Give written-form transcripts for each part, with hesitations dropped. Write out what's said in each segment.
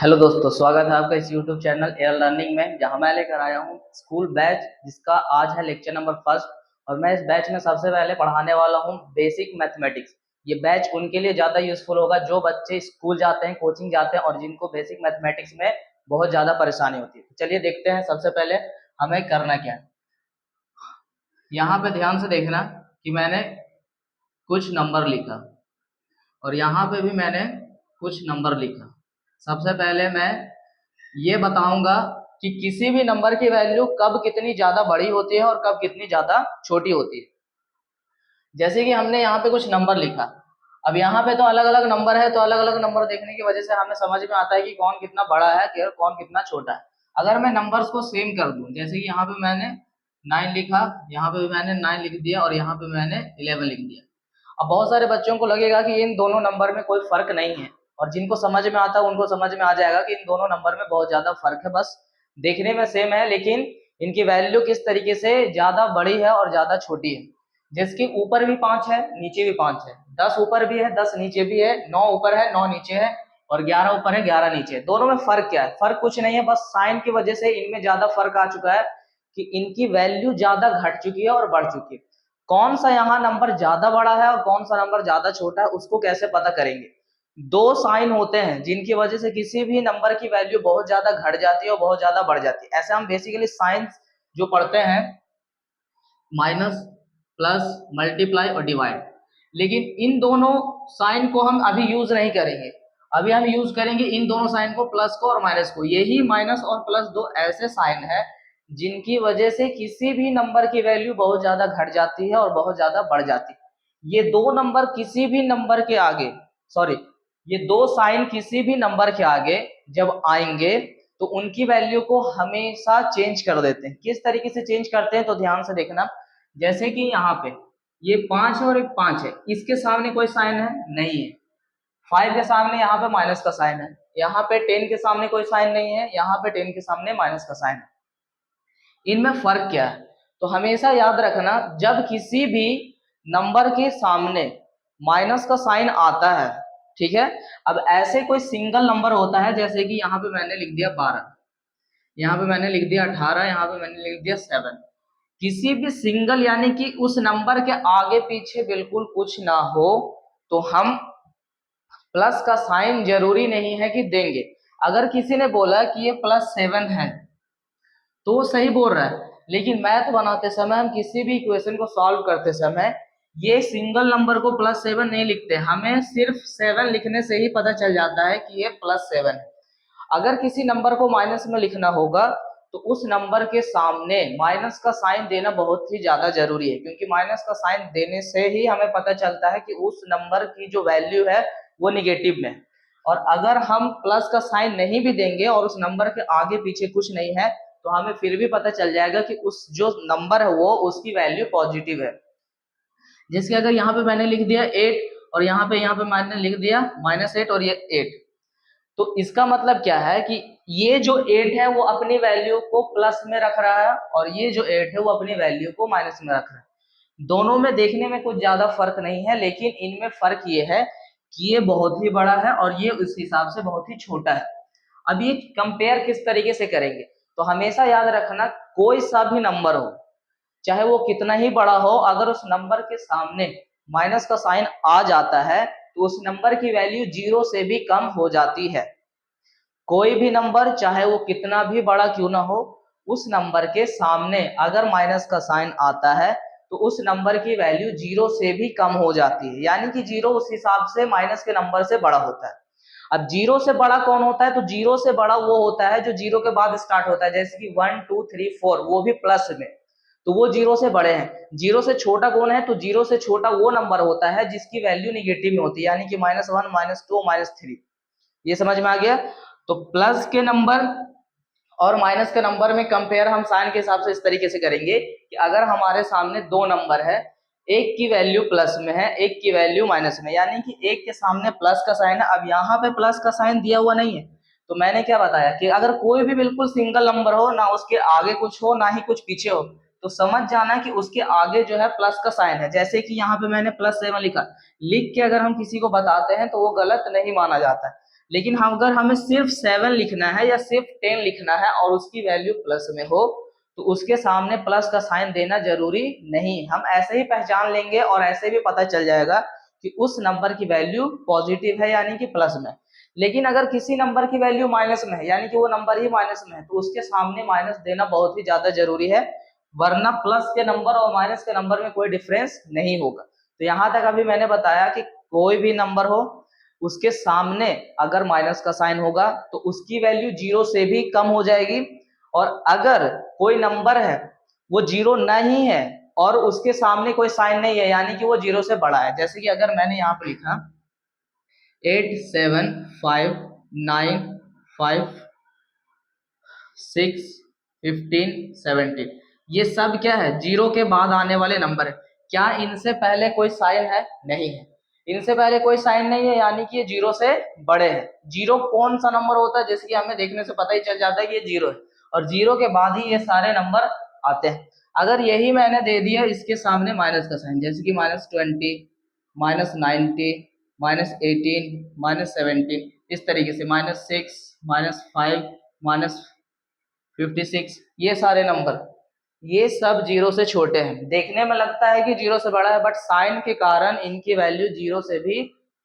Hello दोस्तों, स्वागत है आपका इस यूट्यूब चैनल एयर लर्निंग में, जहां मैं लेकर आया हूं स्कूल बैच जिसका आज है लेक्चर नंबर फर्स्ट। और मैं इस बैच में सबसे पहले पढ़ाने वाला हूं बेसिक मैथमेटिक्स। ये बैच उनके लिए ज़्यादा यूजफुल होगा जो बच्चे स्कूल जाते हैं, कोचिंग जाते हैं और जिनको बेसिक मैथमेटिक्स में बहुत ज़्यादा परेशानी होती है। तो चलिए देखते हैं सबसे पहले हमें करना क्या है। यहाँ पे ध्यान से देखना कि मैंने कुछ नंबर लिखा और यहाँ पे भी मैंने कुछ नंबर लिखा। सबसे पहले मैं ये बताऊंगा कि किसी भी नंबर की वैल्यू कब कितनी ज्यादा बड़ी होती है और कब कितनी ज्यादा छोटी होती है। जैसे कि हमने यहाँ पे कुछ नंबर लिखा, अब यहाँ पे तो अलग अलग नंबर है, तो अलग अलग नंबर देखने की वजह से हमें समझ में आता है कि कौन कितना बड़ा है और कौन कितना छोटा है। अगर मैं नंबर्स को सेम कर दूं, जैसे कि यहाँ पे मैंने 9 लिखा, यहाँ पे भी मैंने 9 लिख दिया और यहाँ पे मैंने 11 लिख दिया। अब बहुत सारे बच्चों को लगेगा कि इन दोनों नंबर में कोई फर्क नहीं है, और जिनको समझ में आता है उनको समझ में आ जाएगा कि इन दोनों नंबर में बहुत ज्यादा फर्क है। बस देखने में सेम है, लेकिन इनकी वैल्यू किस तरीके से ज्यादा बड़ी है और ज्यादा छोटी है। जिसके ऊपर भी 5 है, नीचे भी 5 है, 10 ऊपर भी है, 10 नीचे भी है, 9 ऊपर है, 9 नीचे है, और 11 ऊपर है, 11 नीचे है। दोनों में फर्क क्या है? फर्क कुछ नहीं है, बस साइन की वजह से इनमें ज्यादा फर्क आ चुका है कि इनकी वैल्यू ज्यादा घट चुकी है और बढ़ चुकी है। कौन सा यहाँ नंबर ज्यादा बड़ा है और कौन सा नंबर ज्यादा छोटा है, उसको कैसे पता करेंगे? दो साइन होते हैं जिनकी वजह से किसी भी नंबर की वैल्यू बहुत ज्यादा घट जाती है और बहुत ज्यादा बढ़ जाती है। ऐसे हम बेसिकली साइंस जो पढ़ते हैं, माइनस, प्लस, मल्टीप्लाई और डिवाइड, लेकिन इन दोनों साइन को हम अभी यूज नहीं करेंगे। अभी हम यूज करेंगे इन दोनों साइन को, प्लस को और माइनस को। यही माइनस और प्लस दो ऐसे साइन है जिनकी वजह से किसी भी नंबर की वैल्यू बहुत ज्यादा घट जाती है और बहुत ज्यादा बढ़ जाती है। ये दो नंबर किसी भी नंबर के आगे, सॉरी, ये दो साइन किसी भी नंबर के आगे जब आएंगे तो उनकी वैल्यू को हमेशा चेंज कर देते हैं। किस तरीके से चेंज करते हैं तो ध्यान से देखना। जैसे कि यहाँ पे ये 5 और एक 5 है, इसके सामने कोई साइन है नहीं है। 5 के सामने यहाँ पे माइनस का साइन है, यहाँ पे 10 के सामने कोई साइन नहीं है, यहाँ पे 10 के सामने माइनस का साइन है। इनमें फर्क क्या है? तो हमेशा याद रखना, जब किसी भी नंबर के सामने माइनस का साइन आता है, ठीक है, अब ऐसे कोई सिंगल नंबर होता है, जैसे कि यहाँ पे मैंने लिख दिया 12, यहाँ पे मैंने लिख दिया 18, यहाँ पे मैंने लिख दिया 7। किसी भी सिंगल यानी कि उस नंबर के आगे पीछे बिल्कुल कुछ ना हो तो हम प्लस का साइन जरूरी नहीं है कि देंगे। अगर किसी ने बोला कि ये +7 है तो वो सही बोल रहा है, लेकिन मैथ बनाते समय, हम किसी भी इक्वेशन को सॉल्व करते समय ये सिंगल नंबर को +7 नहीं लिखते, हमें सिर्फ 7 लिखने से ही पता चल जाता है कि ये +7 है। अगर किसी नंबर को माइनस में लिखना होगा तो उस नंबर के सामने माइनस का साइन देना बहुत ही ज्यादा जरूरी है, क्योंकि माइनस का साइन देने से ही हमें पता चलता है कि उस नंबर की जो वैल्यू है वो निगेटिव में है। और अगर हम प्लस का साइन नहीं भी देंगे और उस नंबर के आगे पीछे कुछ नहीं है तो हमें फिर भी पता चल जाएगा कि उस जो नंबर है वो उसकी वैल्यू पॉजिटिव है। जैसे अगर यहाँ पे मैंने लिख दिया 8 और यहाँ पे मैंने लिख दिया -8 और ये 8, तो इसका मतलब क्या है कि ये जो 8 है वो अपनी वैल्यू को प्लस में रख रहा है और ये जो 8 है वो अपनी वैल्यू को माइनस में रख रहा है। दोनों में देखने में कुछ ज्यादा फर्क नहीं है, लेकिन इनमें फर्क ये है कि ये बहुत ही बड़ा है और ये उस हिसाब से बहुत ही छोटा है। अब ये कंपेयर किस तरीके से करेंगे? तो हमेशा याद रखना, कोई सा भी नंबर हो, चाहे वो कितना ही बड़ा हो, अगर उस नंबर के सामने माइनस का साइन आ जाता है तो उस नंबर की वैल्यू 0 से भी कम हो जाती है। कोई भी नंबर चाहे वो कितना भी बड़ा क्यों ना हो, उस नंबर के सामने अगर माइनस का साइन आता है तो उस नंबर की वैल्यू 0 से भी कम हो जाती है, यानी कि 0 उस हिसाब से माइनस के नंबर से बड़ा होता है। अब 0 से बड़ा कौन होता है? तो 0 से बड़ा वो होता है जो 0 के बाद स्टार्ट होता है, जैसे कि 1 2 3 4, वो भी प्लस में, तो वो 0 से बड़े हैं। 0 से छोटा कौन है? तो 0 से छोटा वो नंबर होता है जिसकी वैल्यू निगेटिव में होती है, यानी कि -1 -2 -3। ये समझ में आ गया? तो प्लस के नंबर और माइनस के नंबर में कंपेयर हम साइन के हिसाब से इस तरीके से करेंगे कि अगर हमारे सामने दो नंबर है, एक की वैल्यू प्लस में है, एक की वैल्यू माइनस में, यानी कि एक के सामने प्लस का साइन है। अब यहाँ पे प्लस का साइन दिया हुआ नहीं है, तो मैंने क्या बताया कि अगर कोई भी बिल्कुल सिंगल नंबर हो, ना उसके आगे कुछ हो ना ही कुछ पीछे हो, तो समझ जाना कि उसके आगे जो है प्लस का साइन है। जैसे कि यहाँ पे मैंने +7 लिखा, लिख के अगर हम किसी को बताते हैं तो वो गलत नहीं माना जाता है, लेकिन हम अगर हमें सिर्फ 7 लिखना है या सिर्फ 10 लिखना है और उसकी वैल्यू प्लस में हो तो उसके सामने प्लस का साइन देना जरूरी नहीं। हम ऐसे ही पहचान लेंगे और ऐसे भी पता चल जाएगा कि उस नंबर की वैल्यू पॉजिटिव है यानी कि प्लस में। लेकिन अगर किसी नंबर की वैल्यू माइनस में है यानी कि वो नंबर ही माइनस में है तो उसके सामने माइनस देना बहुत ही ज्यादा जरूरी है, वरना प्लस के नंबर और माइनस के नंबर में कोई डिफरेंस नहीं होगा। तो यहाँ तक अभी मैंने बताया कि कोई भी नंबर हो उसके सामने अगर माइनस का साइन होगा तो उसकी वैल्यू जीरो से भी कम हो जाएगी, और अगर कोई नंबर है वो जीरो नहीं है और उसके सामने कोई साइन नहीं है यानी कि वो जीरो से बड़ा है। जैसे कि अगर मैंने यहाँ पर लिखा 8 7 5 9 5 6 15 17, ये सब क्या है, जीरो के बाद आने वाले नंबर है। क्या इनसे पहले कोई साइन है? नहीं है, इनसे पहले कोई साइन नहीं है यानी कि ये जीरो से बड़े हैं। जीरो कौन सा नंबर होता है? जैसे कि हमें देखने से पता ही चल जाता है कि ये जीरो है, और जीरो के बाद ही ये सारे नंबर आते हैं। अगर यही मैंने दे दिया इसके सामने माइनस का साइन, जैसे कि -20, -90, -18, -17, इस तरीके से -6, -5, -56, ये सारे नंबर, ये सब जीरो से छोटे हैं। देखने में लगता है कि जीरो से बड़ा है, बट साइन के कारण इनकी वैल्यू जीरो से भी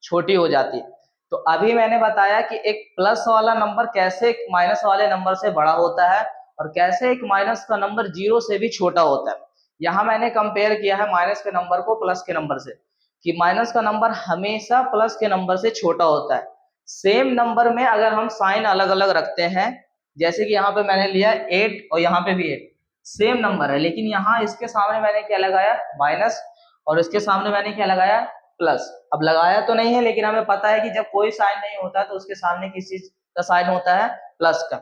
छोटी हो जाती है। तो अभी मैंने बताया कि एक प्लस वाला नंबर कैसे एक माइनस वाले नंबर से बड़ा होता है और कैसे एक माइनस का नंबर जीरो से भी छोटा होता है। यहाँ मैंने कंपेयर किया है माइनस के नंबर को प्लस के नंबर से, कि माइनस का नंबर हमेशा प्लस के नंबर से छोटा होता है। सेम नंबर में अगर हम साइन अलग अलग रखते हैं, जैसे कि यहाँ पे मैंने लिया 8 और यहाँ पे भी 8, सेम नंबर है, लेकिन यहाँ इसके सामने मैंने क्या लगाया, माइनस, और इसके सामने मैंने क्या लगाया, प्लस। अब लगाया तो नहीं है, लेकिन हमें पता है कि जब कोई साइन नहीं होता तो उसके सामने किस चीज का साइन होता है, प्लस का।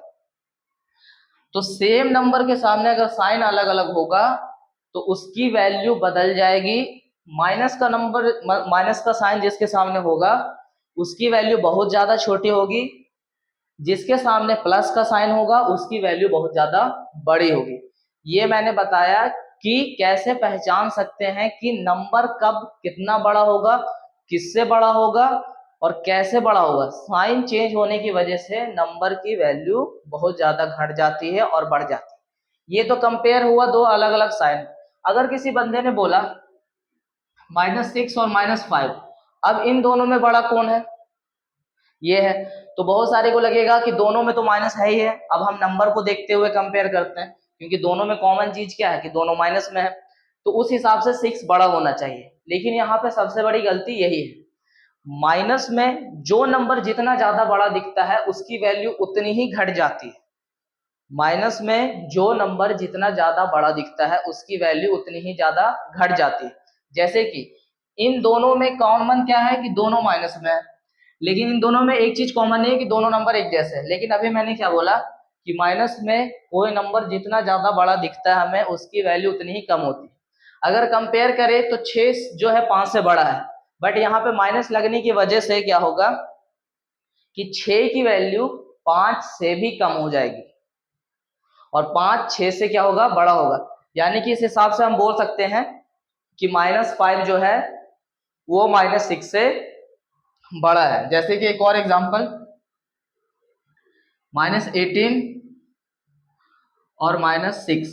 तो सेम नंबर के सामने अगर साइन अलग अलग होगा तो उसकी वैल्यू बदल जाएगी। माइनस का नंबर, माइनस का साइन जिसके सामने होगा उसकी वैल्यू बहुत ज्यादा छोटी होगी, जिसके सामने प्लस का साइन होगा उसकी वैल्यू बहुत ज्यादा बड़ी होगी। ये मैंने बताया कि कैसे पहचान सकते हैं कि नंबर कब कितना बड़ा होगा, किससे बड़ा होगा और कैसे बड़ा होगा। साइन चेंज होने की वजह से नंबर की वैल्यू बहुत ज्यादा घट जाती है और बढ़ जाती है। ये तो कंपेयर हुआ दो अलग अलग साइन। अगर किसी बंदे ने बोला -6 और -5, अब इन दोनों में बड़ा कौन है, ये है, तो बहुत सारे को लगेगा कि दोनों में तो माइनस है ही है। अब हम नंबर को देखते हुए कंपेयर करते हैं, क्योंकि दोनों में कॉमन चीज क्या है कि दोनों माइनस में है, तो उस हिसाब से 6 बड़ा होना चाहिए। लेकिन यहाँ पे सबसे बड़ी गलती यही है, माइनस में जो नंबर जितना ज्यादा बड़ा दिखता है उसकी वैल्यू उतनी ही घट जाती है। माइनस में जो नंबर जितना ज्यादा बड़ा दिखता है उसकी वैल्यू उतनी ही ज्यादा घट जाती है। जैसे कि इन दोनों में कॉमन क्या है कि दोनों माइनस में है, लेकिन इन दोनों में एक चीज कॉमन नहीं है कि दोनों नंबर एक जैसे हैं। लेकिन अभी मैंने क्या बोला कि माइनस में कोई नंबर जितना ज्यादा बड़ा दिखता है हमें उसकी वैल्यू उतनी ही कम होती है। अगर कंपेयर करें तो 6 जो है 5 से बड़ा है, बट यहाँ पे माइनस लगने की वजह से क्या होगा कि 6 की वैल्यू 5 से भी कम हो जाएगी और 5 6 से क्या होगा, बड़ा होगा। यानी कि इस हिसाब से हम बोल सकते हैं कि -5 जो है वो -6 से बड़ा है। जैसे कि एक और एग्जांपल, -18 और -6,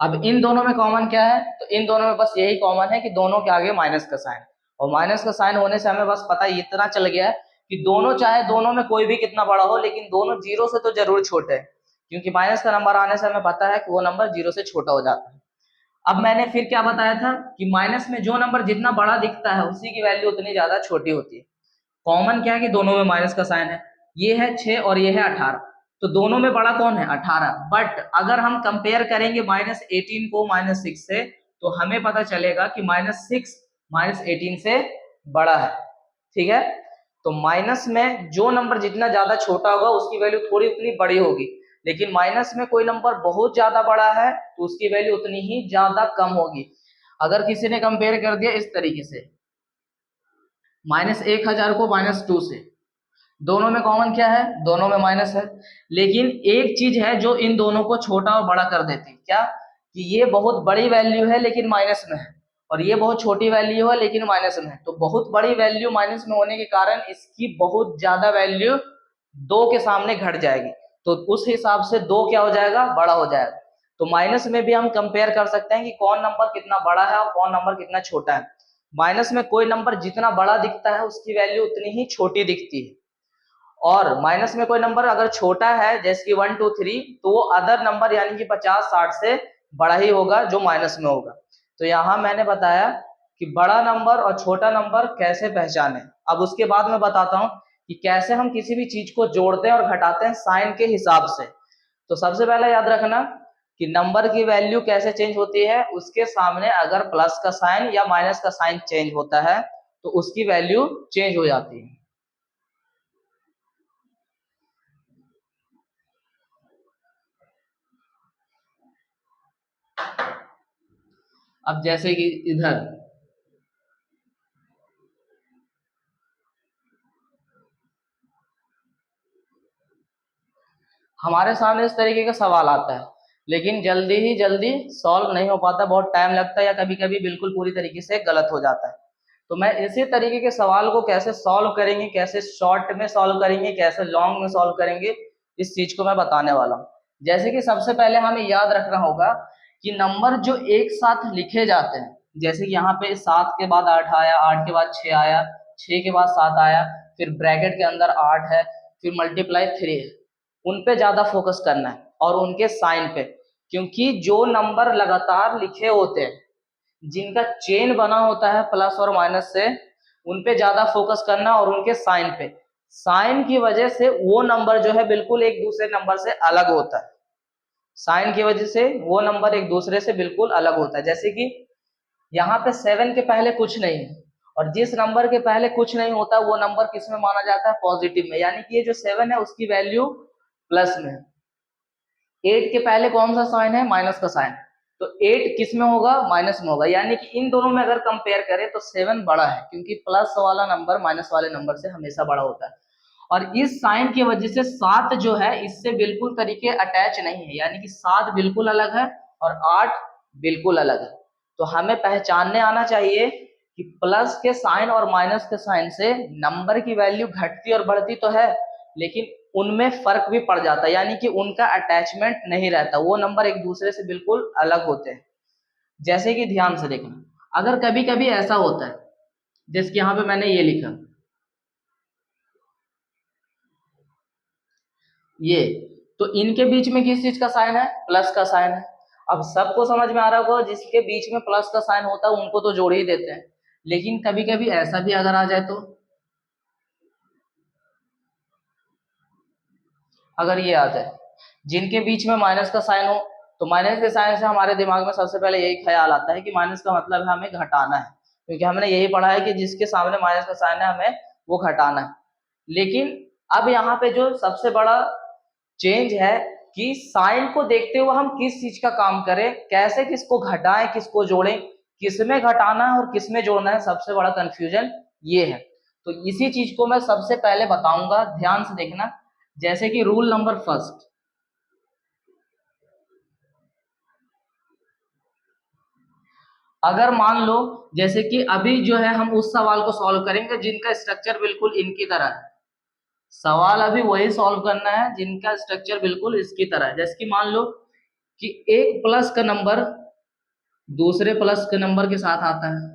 अब इन दोनों में कॉमन क्या है, तो इन दोनों में बस यही कॉमन है कि दोनों के आगे माइनस का साइन, और माइनस का साइन होने से हमें बस पता इतना चल गया है कि दोनों, चाहे दोनों में कोई भी कितना बड़ा हो, लेकिन दोनों जीरो से तो जरूर छोटे हैं, क्योंकि माइनस का नंबर आने से हमें पता है कि वो नंबर जीरो से छोटा हो जाता है। अब मैंने फिर क्या बताया था कि माइनस में जो नंबर जितना बड़ा दिखता है उसी की वैल्यू उतनी ज्यादा छोटी होती है। कॉमन क्या है कि दोनों में माइनस का साइन है, ये है 6 और ये है 18, तो दोनों में बड़ा कौन है, 18। बट अगर हम कंपेयर करेंगे -18 को -6 से तो हमें पता चलेगा कि -6 -18 से बड़ा है। ठीक है, तो माइनस में जो नंबर जितना ज्यादा छोटा होगा उसकी वैल्यू थोड़ी उतनी बड़ी होगी, लेकिन माइनस में कोई नंबर बहुत ज्यादा बड़ा है तो उसकी वैल्यू उतनी ही ज्यादा कम होगी। अगर किसी ने कंपेयर कर दिया इस तरीके से -1000 को -2 से, दोनों में कॉमन क्या है, दोनों में माइनस है, लेकिन एक चीज है जो इन दोनों को छोटा और बड़ा कर देती है, क्या, कि ये बहुत बड़ी वैल्यू है लेकिन माइनस में है, और ये बहुत छोटी वैल्यू है लेकिन माइनस में है। तो बहुत बड़ी वैल्यू माइनस में होने के कारण इसकी बहुत ज्यादा वैल्यू दो के सामने घट जाएगी, तो उस हिसाब से दो क्या हो जाएगा, बड़ा हो जाएगा। तो माइनस में भी हम कंपेयर कर सकते हैं कि कौन नंबर कितना बड़ा है और कौन नंबर कितना छोटा है। माइनस में कोई नंबर जितना बड़ा दिखता है उसकी वैल्यू उतनी ही छोटी दिखती है, और माइनस में कोई नंबर अगर छोटा है जैसे कि 1 2 3, तो वो अदर नंबर यानी कि 50 60 से बड़ा ही होगा जो माइनस में होगा। तो यहाँ मैंने बताया कि बड़ा नंबर और छोटा नंबर कैसे पहचाने। अब उसके बाद मैं बताता हूँ कि कैसे हम किसी भी चीज को जोड़ते हैं और घटाते हैं साइन के हिसाब से। तो सबसे पहले याद रखना कि नंबर की वैल्यू कैसे चेंज होती है, उसके सामने अगर प्लस का साइन या माइनस का साइन चेंज होता है तो उसकी वैल्यू चेंज हो जाती है। अब जैसे कि इधर हमारे सामने इस तरीके का सवाल आता है, लेकिन जल्दी सॉल्व नहीं हो पाता, बहुत टाइम लगता है या कभी कभी बिल्कुल पूरी तरीके से गलत हो जाता है। तो मैं इसी तरीके के सवाल को कैसे सॉल्व करेंगे, कैसे शॉर्ट में सॉल्व करेंगे, कैसे लॉन्ग में सॉल्व करेंगे, इस चीज को मैं बताने वाला हूँ। जैसे कि सबसे पहले हमें याद रखना होगा कि नंबर जो एक साथ लिखे जाते हैं, जैसे कि यहाँ पे 7 के बाद 8 आया, 8 के बाद 6 आया, 6 के बाद 7 आया, फिर ब्रैकेट के अंदर 8 है, फिर मल्टीप्लाई 3 है, उन पे ज्यादा फोकस करना है और उनके साइन पे। क्योंकि जो नंबर लगातार लिखे होते हैं, जिनका चेन बना होता है प्लस और माइनस से, उन पे ज्यादा फोकस करना और उनके साइन पे। साइन की वजह से वो नंबर जो है बिल्कुल एक दूसरे नंबर से अलग होता है। साइन की वजह से वो नंबर एक दूसरे से बिल्कुल अलग होता है। जैसे कि यहाँ पे 7 के पहले कुछ नहीं है, और जिस नंबर के पहले कुछ नहीं होता वो नंबर किस में माना जाता है, पॉजिटिव में, यानी कि ये जो 7 है उसकी वैल्यू प्लस में है। 8 के पहले कौन सा साइन है, माइनस का साइन, तो 8 किस में होगा, माइनस में होगा। यानी कि इन दोनों में अगर कंपेयर करें तो 7 बड़ा है, क्योंकि प्लस वाला नंबर माइनस वाले नंबर से हमेशा बड़ा होता है। और इस साइन की वजह से 7 जो है इससे बिल्कुल तरीके अटैच नहीं है, यानी कि 7 बिल्कुल अलग है और 8 बिल्कुल अलग है। तो हमें पहचानने आना चाहिए कि प्लस के साइन और माइनस के साइन से नंबर की वैल्यू घटती और बढ़ती तो है, लेकिन उनमें फर्क भी पड़ जाता है, यानी कि उनका अटैचमेंट नहीं रहता, वो नंबर एक दूसरे से बिल्कुल अलग होते हैं। जैसे कि ध्यान से देखना, अगर कभी कभी ऐसा होता है, जैसे कि यहाँ पे मैंने ये लिखा, ये, तो इनके बीच में किस चीज का साइन है, प्लस का साइन है। अब सबको समझ में आ रहा होगा जिसके बीच में प्लस का साइन होता है उनको तो जोड़ ही देते हैं, लेकिन कभी कभी ऐसा भी अगर आ जाए तो, अगर ये आ जाए जिनके बीच में माइनस का साइन हो, तो माइनस के साइन से हमारे दिमाग में सबसे पहले यही ख्याल आता है कि माइनस का मतलब है हमें घटाना है, क्योंकि हमने यही पढ़ा है कि जिसके सामने माइनस का साइन है हमें वो घटाना है। लेकिन अब यहाँ पे जो सबसे बड़ा चेंज है कि साइन को देखते हुए हम किस चीज का काम करें, कैसे किसको घटाएं किसको जोड़ें, किसमें घटाना है और किसमें जोड़ना है, सबसे बड़ा कंफ्यूजन ये है। तो इसी चीज को मैं सबसे पहले बताऊंगा, ध्यान से देखना। जैसे कि रूल नंबर फर्स्ट, अगर मान लो जैसे कि अभी जो है हम उस सवाल को सॉल्व करेंगे जिनका स्ट्रक्चर बिल्कुल इनकी तरह है, सवाल अभी वही सॉल्व करना है जिनका स्ट्रक्चर बिल्कुल इसकी तरह है। जैसे कि मान लो कि एक प्लस का नंबर दूसरे प्लस के नंबर के साथ आता है,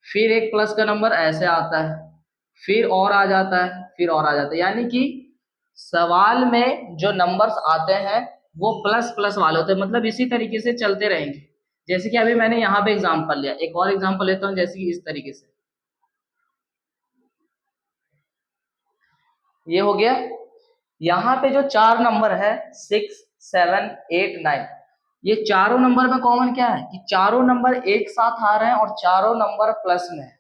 फिर एक प्लस का नंबर ऐसे आता है, फिर और आ जाता है, फिर और आ जाता है, यानी कि सवाल में जो नंबर्स आते हैं वो प्लस प्लस वाले होते हैं, मतलब इसी तरीके से चलते रहेंगे। जैसे कि अभी मैंने यहाँ पे एग्जांपल लिया, एक और एग्जांपल लेता हूँ, जैसे कि इस तरीके से ये हो गया। यहाँ पे जो चार नंबर है 6 7 8 9, ये चारों नंबर में कॉमन क्या है कि चारों नंबर एक साथ आ रहे हैं और चारों नंबर प्लस में है।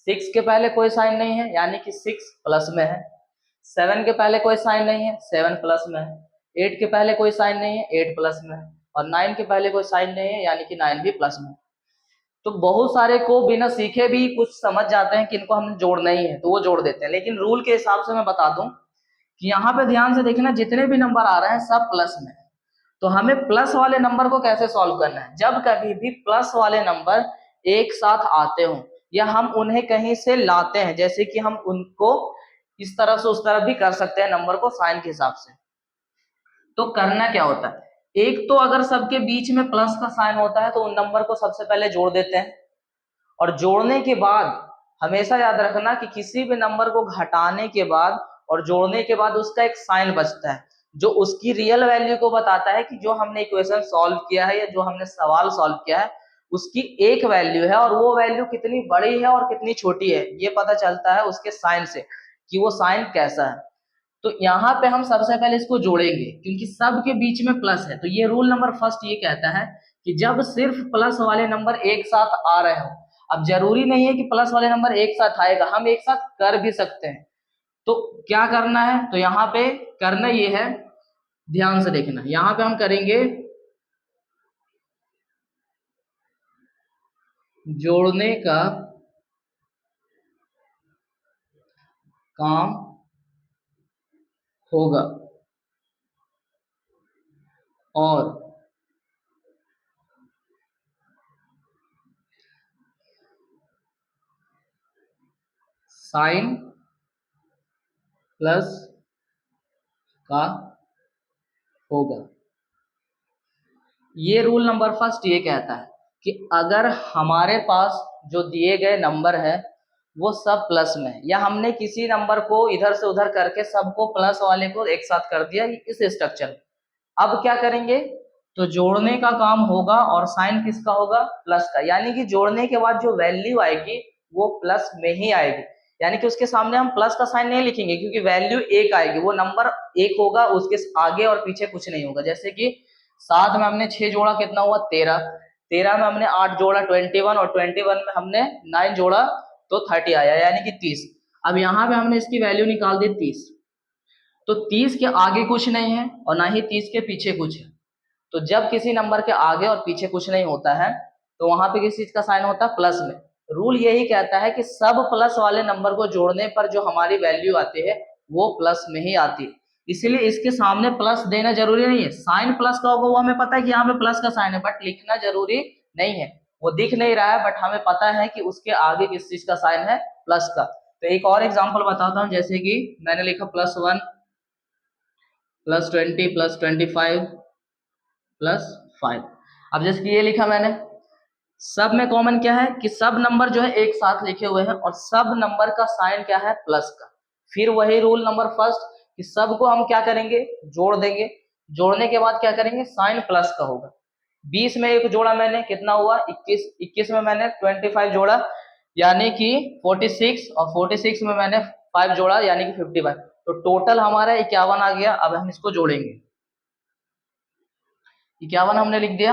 6 के पहले कोई साइन नहीं है यानी कि 6 प्लस में है, 7 के पहले कोई साइन नहीं है 7 प्लस में है, 8 के पहले कोई साइन नहीं है 8 प्लस में है, और 9 के पहले कोई साइन नहीं है यानी कि 9 भी प्लस में है। तो बहुत सारे को बिना सीखे भी कुछ समझ जाते हैं कि इनको हमें जोड़ना ही है तो वो जोड़ देते हैं, लेकिन रूल के हिसाब से मैं बता दूं कि यहाँ पे ध्यान से देखना, जितने भी नंबर आ रहे हैं सब प्लस में है। तो हमें प्लस वाले नंबर को कैसे सॉल्व करना है, जब कभी भी प्लस वाले नंबर एक साथ आते हो या हम उन्हें कहीं से लाते हैं, जैसे कि हम उनको इस तरफ से उस तरफ भी कर सकते हैं नंबर को साइन के हिसाब से। तो करना क्या होता है, एक तो अगर सबके बीच में प्लस का साइन होता है तो उन नंबर को सबसे पहले जोड़ देते हैं, और जोड़ने के बाद हमेशा याद रखना कि किसी भी नंबर को घटाने के बाद और जोड़ने के बाद उसका एक साइन बचता है जो उसकी रियल वैल्यू को बताता है कि जो हमने इक्वेशन सॉल्व किया है या जो हमने सवाल सॉल्व किया है उसकी एक वैल्यू है, और वो वैल्यू कितनी बड़ी है और कितनी छोटी है ये पता चलता है उसके साइन से कि वो साइन कैसा है। तो यहाँ पे हम सबसे पहले इसको जोड़ेंगे क्योंकि सब के बीच में प्लस है। तो ये रूल नंबर फर्स्ट ये कहता है कि जब सिर्फ प्लस वाले नंबर एक साथ आ रहे हो, अब जरूरी नहीं है कि प्लस वाले नंबर एक साथ आएगा, हम एक साथ कर भी सकते हैं। तो क्या करना है, तो यहाँ पे करना ये है, ध्यान से देखना, यहाँ पे हम करेंगे जोड़ने का काम होगा और साइन प्लस का होगा। ये रूल नंबर फर्स्ट ये कहता है कि अगर हमारे पास जो दिए गए नंबर है वो सब प्लस में है, या हमने किसी नंबर को इधर से उधर करके सबको प्लस वाले को एक साथ कर दिया इस स्ट्रक्चर में, अब क्या करेंगे, तो जोड़ने का काम होगा और साइन किसका होगा, प्लस का, यानी कि जोड़ने के बाद जो वैल्यू आएगी वो प्लस में ही आएगी, यानी कि उसके सामने हम प्लस का साइन नहीं लिखेंगे क्योंकि वैल्यू एक आएगी, वो नंबर एक होगा, उसके आगे और पीछे कुछ नहीं होगा। जैसे कि 7 में हमने 6 जोड़ा कितना हुआ 13, 13 में हमने 8 जोड़ा 21, और 21 में हमने 9 जोड़ा तो 30 आया यानी कि 30। अब यहाँ पे हमने इसकी वैल्यू निकाल दी 30, तो 30 के आगे कुछ नहीं है और ना ही 30 के पीछे कुछ है। तो जब किसी नंबर के आगे और पीछे कुछ नहीं होता है तो वहां पे किस चीज का साइन होता है, प्लस में। रूल यही कहता है कि सब प्लस वाले नंबर को जोड़ने पर जो हमारी वैल्यू आती है वो प्लस में ही आती है, इसीलिए इसके सामने प्लस देना जरूरी नहीं है। साइन प्लस का होगा वो हमें पता है कि यहाँ पे प्लस का साइन है, बट लिखना जरूरी नहीं है, वो दिख नहीं रहा है बट हमें पता है कि उसके आगे किस चीज का साइन है, प्लस का। तो एक और एग्जाम्पल बताता हूँ, जैसे कि मैंने लिखा +1 +20 +25 +5। अब जैसे कि ये लिखा मैंने, सब में कॉमन क्या है कि सब नंबर जो है एक साथ लिखे हुए हैं और सब नंबर का साइन क्या है, प्लस का। फिर वही रूल नंबर फर्स्ट कि सबको हम क्या करेंगे, जोड़ देंगे, जोड़ने के बाद क्या करेंगे, साइन प्लस का होगा। 20 में एक जोड़ा मैंने, कितना हुआ 21, 21 में मैंने 25 जोड़ा यानी कि 46, और 46 में मैंने 5 जोड़ा यानी कि 55, तो टोटल हमारा 51 आ गया। अब हम इसको जोड़ेंगे, 51 हमने लिख दिया,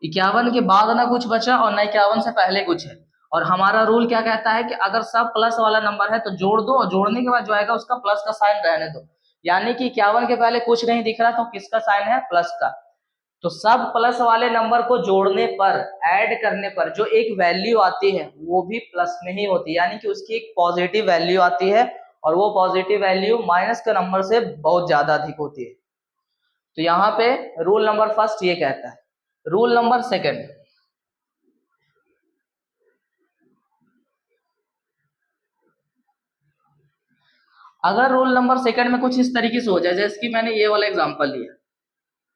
51 के बाद ना कुछ बचा और ना 51 से पहले कुछ है, और हमारा रूल क्या कहता है कि अगर सब प्लस वाला नंबर है तो जोड़ दो, और जोड़ने के बाद जो आएगा उसका प्लस का साइन रहने दो, यानी कि 51 के पहले कुछ नहीं दिख रहा तो किसका साइन है, प्लस का। तो सब प्लस वाले नंबर को जोड़ने पर, ऐड करने पर जो एक वैल्यू आती है वो भी प्लस में ही होती है, यानी कि उसकी एक पॉजिटिव वैल्यू आती है, और वो पॉजिटिव वैल्यू माइनस के नंबर से बहुत ज्यादा अधिक होती है। तो यहाँ पे रूल नंबर फर्स्ट ये कहता है। रूल नंबर सेकंड, अगर रूल नंबर सेकंड में कुछ इस तरीके से हो जाए, जैसे कि मैंने ये वाला एग्जांपल लिया,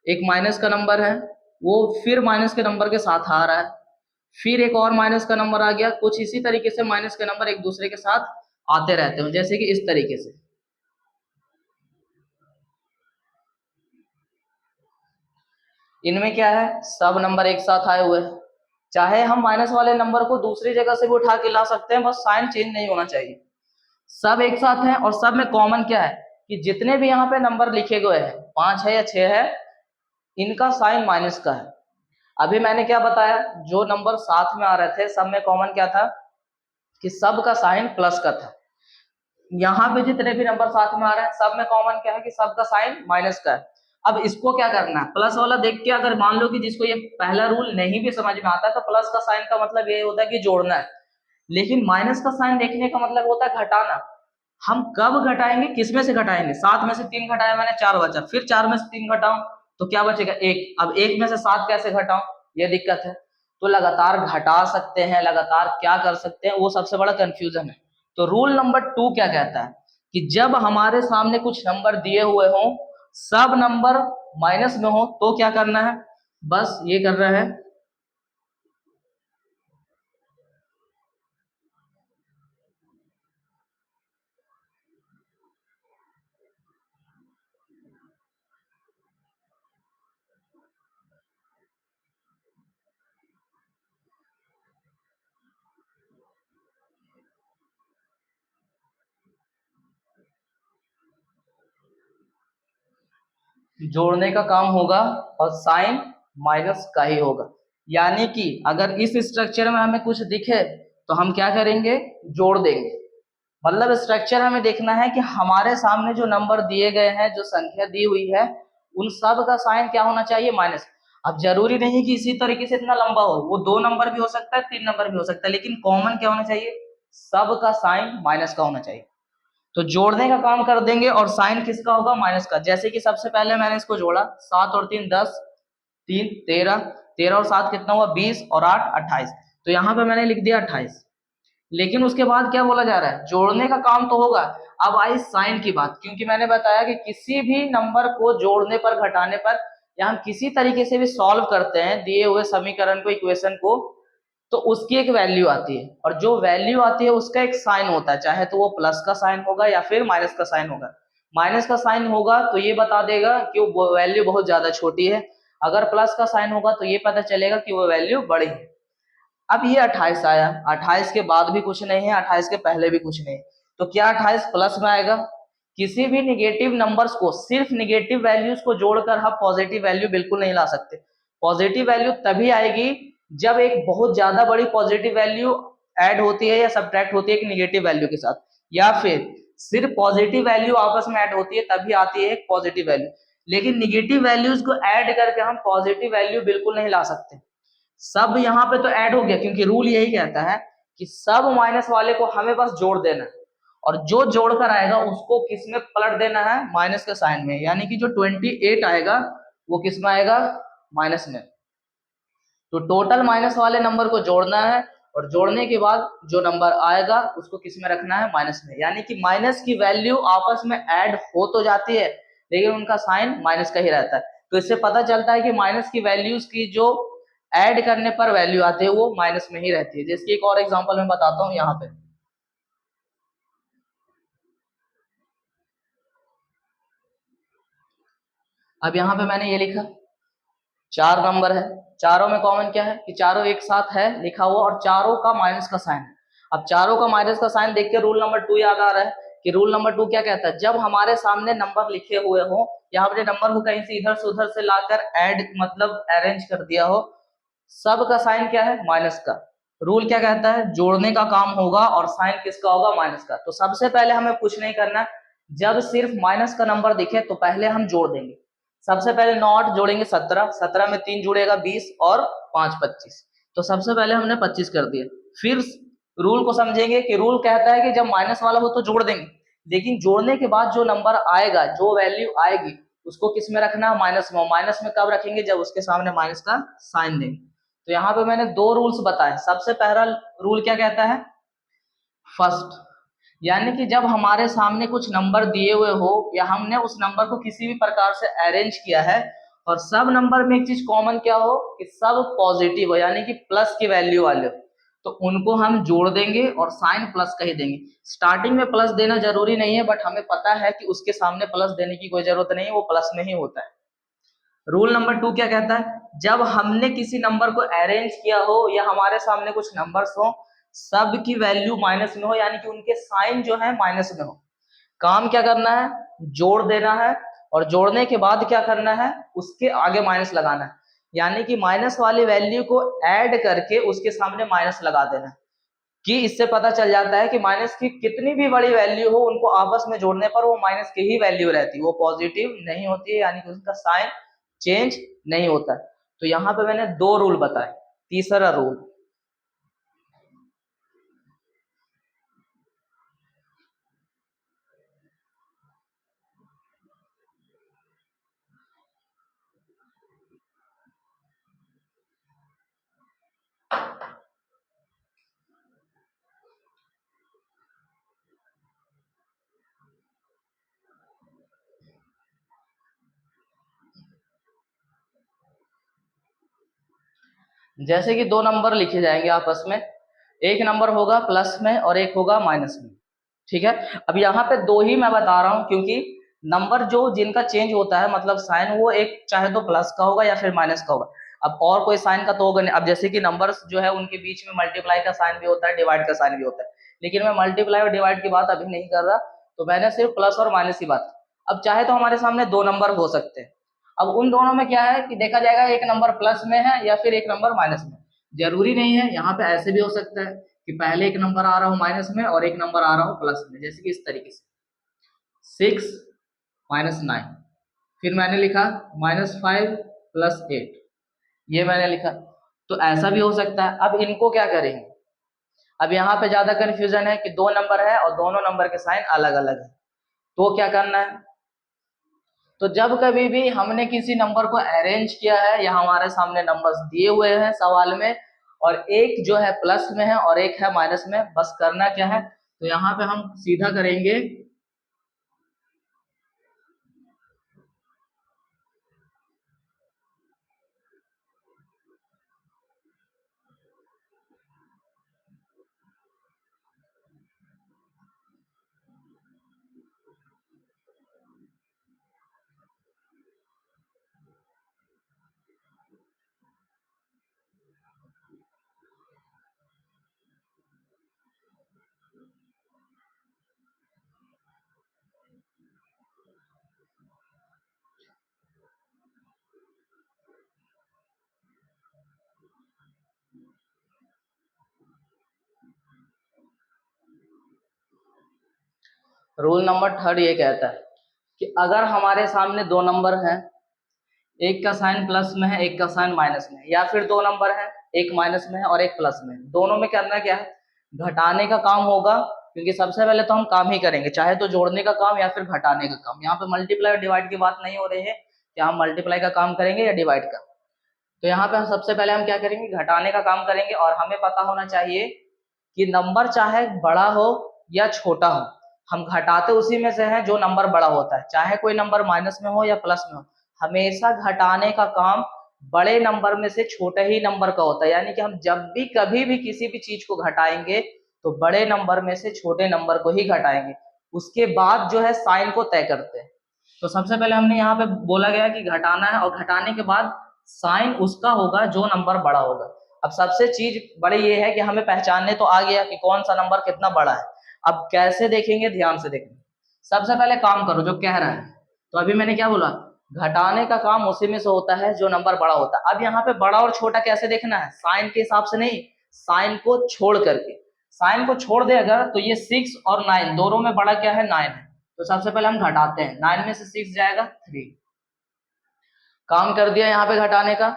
एक माइनस का नंबर है वो फिर माइनस के नंबर के साथ आ रहा है, फिर एक और माइनस का नंबर आ गया, कुछ इसी तरीके से माइनस के नंबर एक दूसरे के साथ आते रहते हैं, जैसे कि इस तरीके से। इनमें क्या है, सब नंबर एक साथ आए हुए हैं, चाहे हम माइनस वाले नंबर को दूसरी जगह से भी उठा के ला सकते हैं, बस साइन चेंज नहीं होना चाहिए। सब एक साथ हैं और सब में कॉमन क्या है कि जितने भी यहाँ पे नंबर लिखे गए हैं, 5 है या 6 है, इनका साइन माइनस का है। अभी मैंने क्या बताया, जो नंबर साथ में आ रहे थे सब में कॉमन क्या था कि सब का साइन प्लस का था। यहाँ पे जितने भी नंबर साथ में आ रहे हैं सब में कॉमन क्या है कि सबका साइन माइनस का है। अब इसको क्या करना है, प्लस वाला देख के, अगर मान लो कि जिसको ये पहला रूल नहीं भी समझ में आता है तो प्लस का साइन का मतलब ये होता है कि जोड़ना है, लेकिन माइनस का साइन देखने का मतलब होता है घटाना। हम कब घटाएंगे, किसमें से घटाएंगे, 7 में से 3 घटाया मैंने 4 बचा, फिर 4 में से 3 घटाऊं तो क्या बचेगा 1। अब 1 में से 7 कैसे घटाऊं, ये दिक्कत है। तो लगातार घटा सकते हैं, लगातार क्या कर सकते हैं, वो सबसे बड़ा कंफ्यूजन है। तो रूल नंबर 2 क्या कहता है कि जब हमारे सामने कुछ नंबर दिए हुए हों, सब नंबर माइनस में हो, तो क्या करना है, बस ये कर रहा है, जोड़ने का काम होगा और साइन माइनस का ही होगा। यानी कि अगर इस स्ट्रक्चर में हमें कुछ दिखे तो हम क्या करेंगे, जोड़ देंगे। मतलब स्ट्रक्चर हमें देखना है कि हमारे सामने जो नंबर दिए गए हैं, जो संख्या दी हुई है, उन सब का साइन क्या होना चाहिए, माइनस। अब जरूरी नहीं कि इसी तरीके से इतना लंबा हो, वो 2 नंबर भी हो सकता है, 3 नंबर भी हो सकता है, लेकिन कॉमन क्या होना चाहिए, सब का साइन माइनस का होना चाहिए। तो जोड़ने का काम कर देंगे और साइन किसका होगा, माइनस का। जैसे कि सबसे पहले मैंने इसको जोड़ा, 7 और 3 10, 3 13, 13 और 7 कितना हुआ, 20, और 8 28। तो यहाँ पे मैंने लिख दिया 28। लेकिन उसके बाद क्या बोला जा रहा है, जोड़ने का काम तो होगा। अब आई साइन की बात, क्योंकि मैंने बताया कि किसी भी नंबर को जोड़ने पर, घटाने पर, या हम किसी तरीके से भी सॉल्व करते हैं दिए हुए समीकरण को, इक्वेशन को, तो उसकी एक वैल्यू आती है, और जो वैल्यू आती है उसका एक साइन होता है, चाहे तो वो प्लस का साइन होगा या फिर माइनस का साइन होगा। माइनस का साइन होगा तो ये बता देगा कि वो वैल्यू बहुत ज्यादा छोटी है, अगर प्लस का साइन होगा तो ये पता चलेगा कि वो वैल्यू बड़ी है। अब ये 28 आया, 28 के बाद भी कुछ नहीं है, 28 के पहले भी कुछ नहीं है, तो क्या 28 प्लस में आएगा। किसी भी निगेटिव नंबर्स को, सिर्फ निगेटिव वैल्यूज को जोड़कर हम पॉजिटिव वैल्यू बिल्कुल नहीं ला सकते। पॉजिटिव वैल्यू तभी आएगी जब एक बहुत ज्यादा बड़ी पॉजिटिव वैल्यू ऐड होती है या सब्ट्रैक्ट होती है एक निगेटिव वैल्यू के साथ, या फिर सिर्फ पॉजिटिव वैल्यू आपस में ऐड होती है तभी आती है एक पॉजिटिव वैल्यू। लेकिन निगेटिव वैल्यूज को ऐड करके हम पॉजिटिव वैल्यू बिल्कुल नहीं ला सकते। सब यहाँ पे तो ऐड हो गया, क्योंकि रूल यही कहता है कि सब माइनस वाले को हमें बस जोड़ देना है, और जो जोड़कर आएगा उसको किस में पलट देना है, माइनस के साइन में। यानी कि जो 28 आएगा वो किस में आएगा, माइनस में। तो टोटल माइनस वाले नंबर को जोड़ना है, और जोड़ने के बाद जो नंबर आएगा उसको किस में रखना है, माइनस में। यानी कि माइनस की वैल्यू आपस में ऐड हो तो जाती है, लेकिन उनका साइन माइनस का ही रहता है। तो इससे पता चलता है कि माइनस की वैल्यूज की जो ऐड करने पर वैल्यू आती है वो माइनस में ही रहती है। जिसकी एक और एग्जांपल मैं बताता हूँ यहाँ पे। अब यहाँ पे मैंने ये लिखा, 4 नंबर है, चारों में कॉमन क्या है कि चारों एक साथ है लिखा हुआ, और चारों का माइनस का साइन। अब चारों का माइनस का साइन देख के रूल नंबर 2 याद आ रहा है कि रूल नंबर 2 क्या कहता है, जब हमारे सामने नंबर लिखे हुए हो, या हमने नंबर को कहीं से इधर से उधर से लाकर ऐड मतलब अरेंज कर दिया हो, सब का साइन क्या है, माइनस का। रूल क्या कहता है, जोड़ने का काम होगा और साइन किसका होगा, माइनस का। तो सबसे पहले हमें कुछ नहीं करना, जब सिर्फ माइनस का नंबर दिखे तो पहले हम जोड़ देंगे। सबसे पहले 9 जोड़ेंगे 17, 17 में 3 जुड़ेगा 20, और 5 25। तो सबसे पहले हमने 25 कर दिया। फिर रूल को समझेंगे कि रूल कहता है कि जब माइनस वाला हो तो जोड़ देंगे, लेकिन जोड़ने के बाद जो नंबर आएगा, जो वैल्यू आएगी, उसको किस में रखना, माइनस में। माइनस में कब रखेंगे, जब उसके सामने माइनस का साइन देंगे। तो यहाँ पे मैंने 2 रूल्स बताए। सबसे पहला रूल क्या कहता है, फर्स्ट, यानी कि जब हमारे सामने कुछ नंबर दिए हुए हो, या हमने उस नंबर को किसी भी प्रकार से अरेंज किया है, और सब नंबर में एक चीज कॉमन क्या हो कि सब पॉजिटिव हो, यानी कि प्लस की वैल्यू वाले हो, तो उनको हम जोड़ देंगे और साइन प्लस का ही देंगे। स्टार्टिंग में प्लस देना जरूरी नहीं है, बट हमें पता है कि उसके सामने प्लस देने की कोई जरूरत नहीं है, वो प्लस में ही होता है। रूल नंबर 2 क्या कहता है, जब हमने किसी नंबर को अरेंज किया हो, या हमारे सामने कुछ नंबर्स हो, सब की वैल्यू माइनस में हो, यानी कि उनके साइन जो है माइनस में हो, काम क्या करना है, जोड़ देना है। और जोड़ने के बाद क्या करना है, उसके आगे माइनस लगाना है। यानी कि माइनस वाली वैल्यू को ऐड करके उसके सामने माइनस लगा देना है। कि इससे पता चल जाता है कि माइनस की कितनी भी बड़ी वैल्यू हो, उनको आपस में जोड़ने पर वो माइनस की ही वैल्यू रहती है, वो पॉजिटिव नहीं होती है, यानी कि उसका साइन चेंज नहीं होता है। तो यहाँ पे मैंने 2 रूल बताए। तीसरा रूल, जैसे कि दो नंबर लिखे जाएंगे आपस में, एक नंबर होगा प्लस में और एक होगा माइनस में, ठीक है। अब यहाँ पे दो ही मैं बता रहा हूँ, क्योंकि नंबर जो जिनका चेंज होता है मतलब साइन, वो एक चाहे तो प्लस का होगा या फिर माइनस का होगा। अब और कोई साइन का तो होगा नहीं। अब जैसे कि नंबर्स जो है उनके बीच में मल्टीप्लाई का साइन भी होता है, डिवाइड का साइन भी होता है, लेकिन मैं मल्टीप्लाई और डिवाइड की बात अभी नहीं कर रहा, तो मैंने सिर्फ प्लस और माइनस की बात की। अब चाहे तो हमारे सामने दो नंबर हो सकते हैं। अब उन दोनों में क्या है कि देखा जाएगा एक नंबर प्लस में है या फिर एक नंबर माइनस में। जरूरी नहीं है, यहाँ पे ऐसे भी हो सकता है कि पहले एक नंबर आ रहा हो माइनस में और एक नंबर आ रहा हो प्लस में, जैसे कि इस तरीके से 6 - 9, फिर मैंने लिखा -5 + 8, ये मैंने लिखा। तो ऐसा भी हो सकता है। अब इनको क्या करेंगे, अब यहाँ पे ज्यादा कंफ्यूजन है कि दो नंबर है और दोनों नंबर के साइन अलग अलग है, तो क्या करना है। तो जब कभी भी हमने किसी नंबर को अरेंज किया है या हमारे सामने नंबर्स दिए हुए हैं सवाल में, और एक जो है प्लस में है और एक है माइनस में, बस करना क्या है, तो यहाँ पे हम सीधा करेंगे रूल नंबर थर्ड ये कहता है कि अगर हमारे सामने दो नंबर हैं, एक का साइन प्लस में है एक का साइन माइनस में है, या फिर दो नंबर है एक माइनस में है और एक प्लस में है, दोनों में करना क्या है, घटाने का काम होगा। क्योंकि सबसे पहले तो हम काम ही करेंगे, चाहे तो जोड़ने का काम या फिर घटाने का काम। यहाँ पे मल्टीप्लाई और डिवाइड की बात नहीं हो रही है कि हम मल्टीप्लाई का काम करेंगे या डिवाइड का। तो यहाँ पे सबसे पहले हम क्या करेंगे, घटाने का काम करेंगे। और हमें पता होना चाहिए कि नंबर चाहे बड़ा हो या छोटा हो, हम घटाते उसी में से हैं जो नंबर बड़ा होता है, चाहे कोई नंबर माइनस में हो या प्लस में हो। हमेशा घटाने का काम बड़े नंबर में से छोटे ही नंबर का होता है, यानी कि हम जब भी कभी भी किसी भी चीज को घटाएंगे तो बड़े नंबर में से छोटे नंबर को ही घटाएंगे, उसके बाद जो है साइन को तय करते हैं। तो सबसे पहले हमने यहाँ पे बोला गया कि घटाना है, और घटाने के बाद साइन उसका होगा जो नंबर बड़ा होगा। अब सबसे चीज बड़ी ये है कि हमें पहचानने तो आ गया कि कौन सा नंबर कितना बड़ा है। अब कैसे देखेंगे, ध्यान से देखेंगे। सबसे पहले काम करो जो कह रहा है। तो अभी मैंने क्या बोला, घटाने का काम उसी में से होता है जो नंबर बड़ा होता है। अब यहाँ पे बड़ा और छोटा कैसे देखना है, साइन के हिसाब से नहीं, साइन को छोड़ करके। साइन को छोड़ दे अगर, तो ये 6 और 9 दोनों में बड़ा क्या है, 9 है। तो सबसे पहले हम घटाते हैं, 9 में से 6 जाएगा 3, काम कर दिया यहाँ पे घटाने का।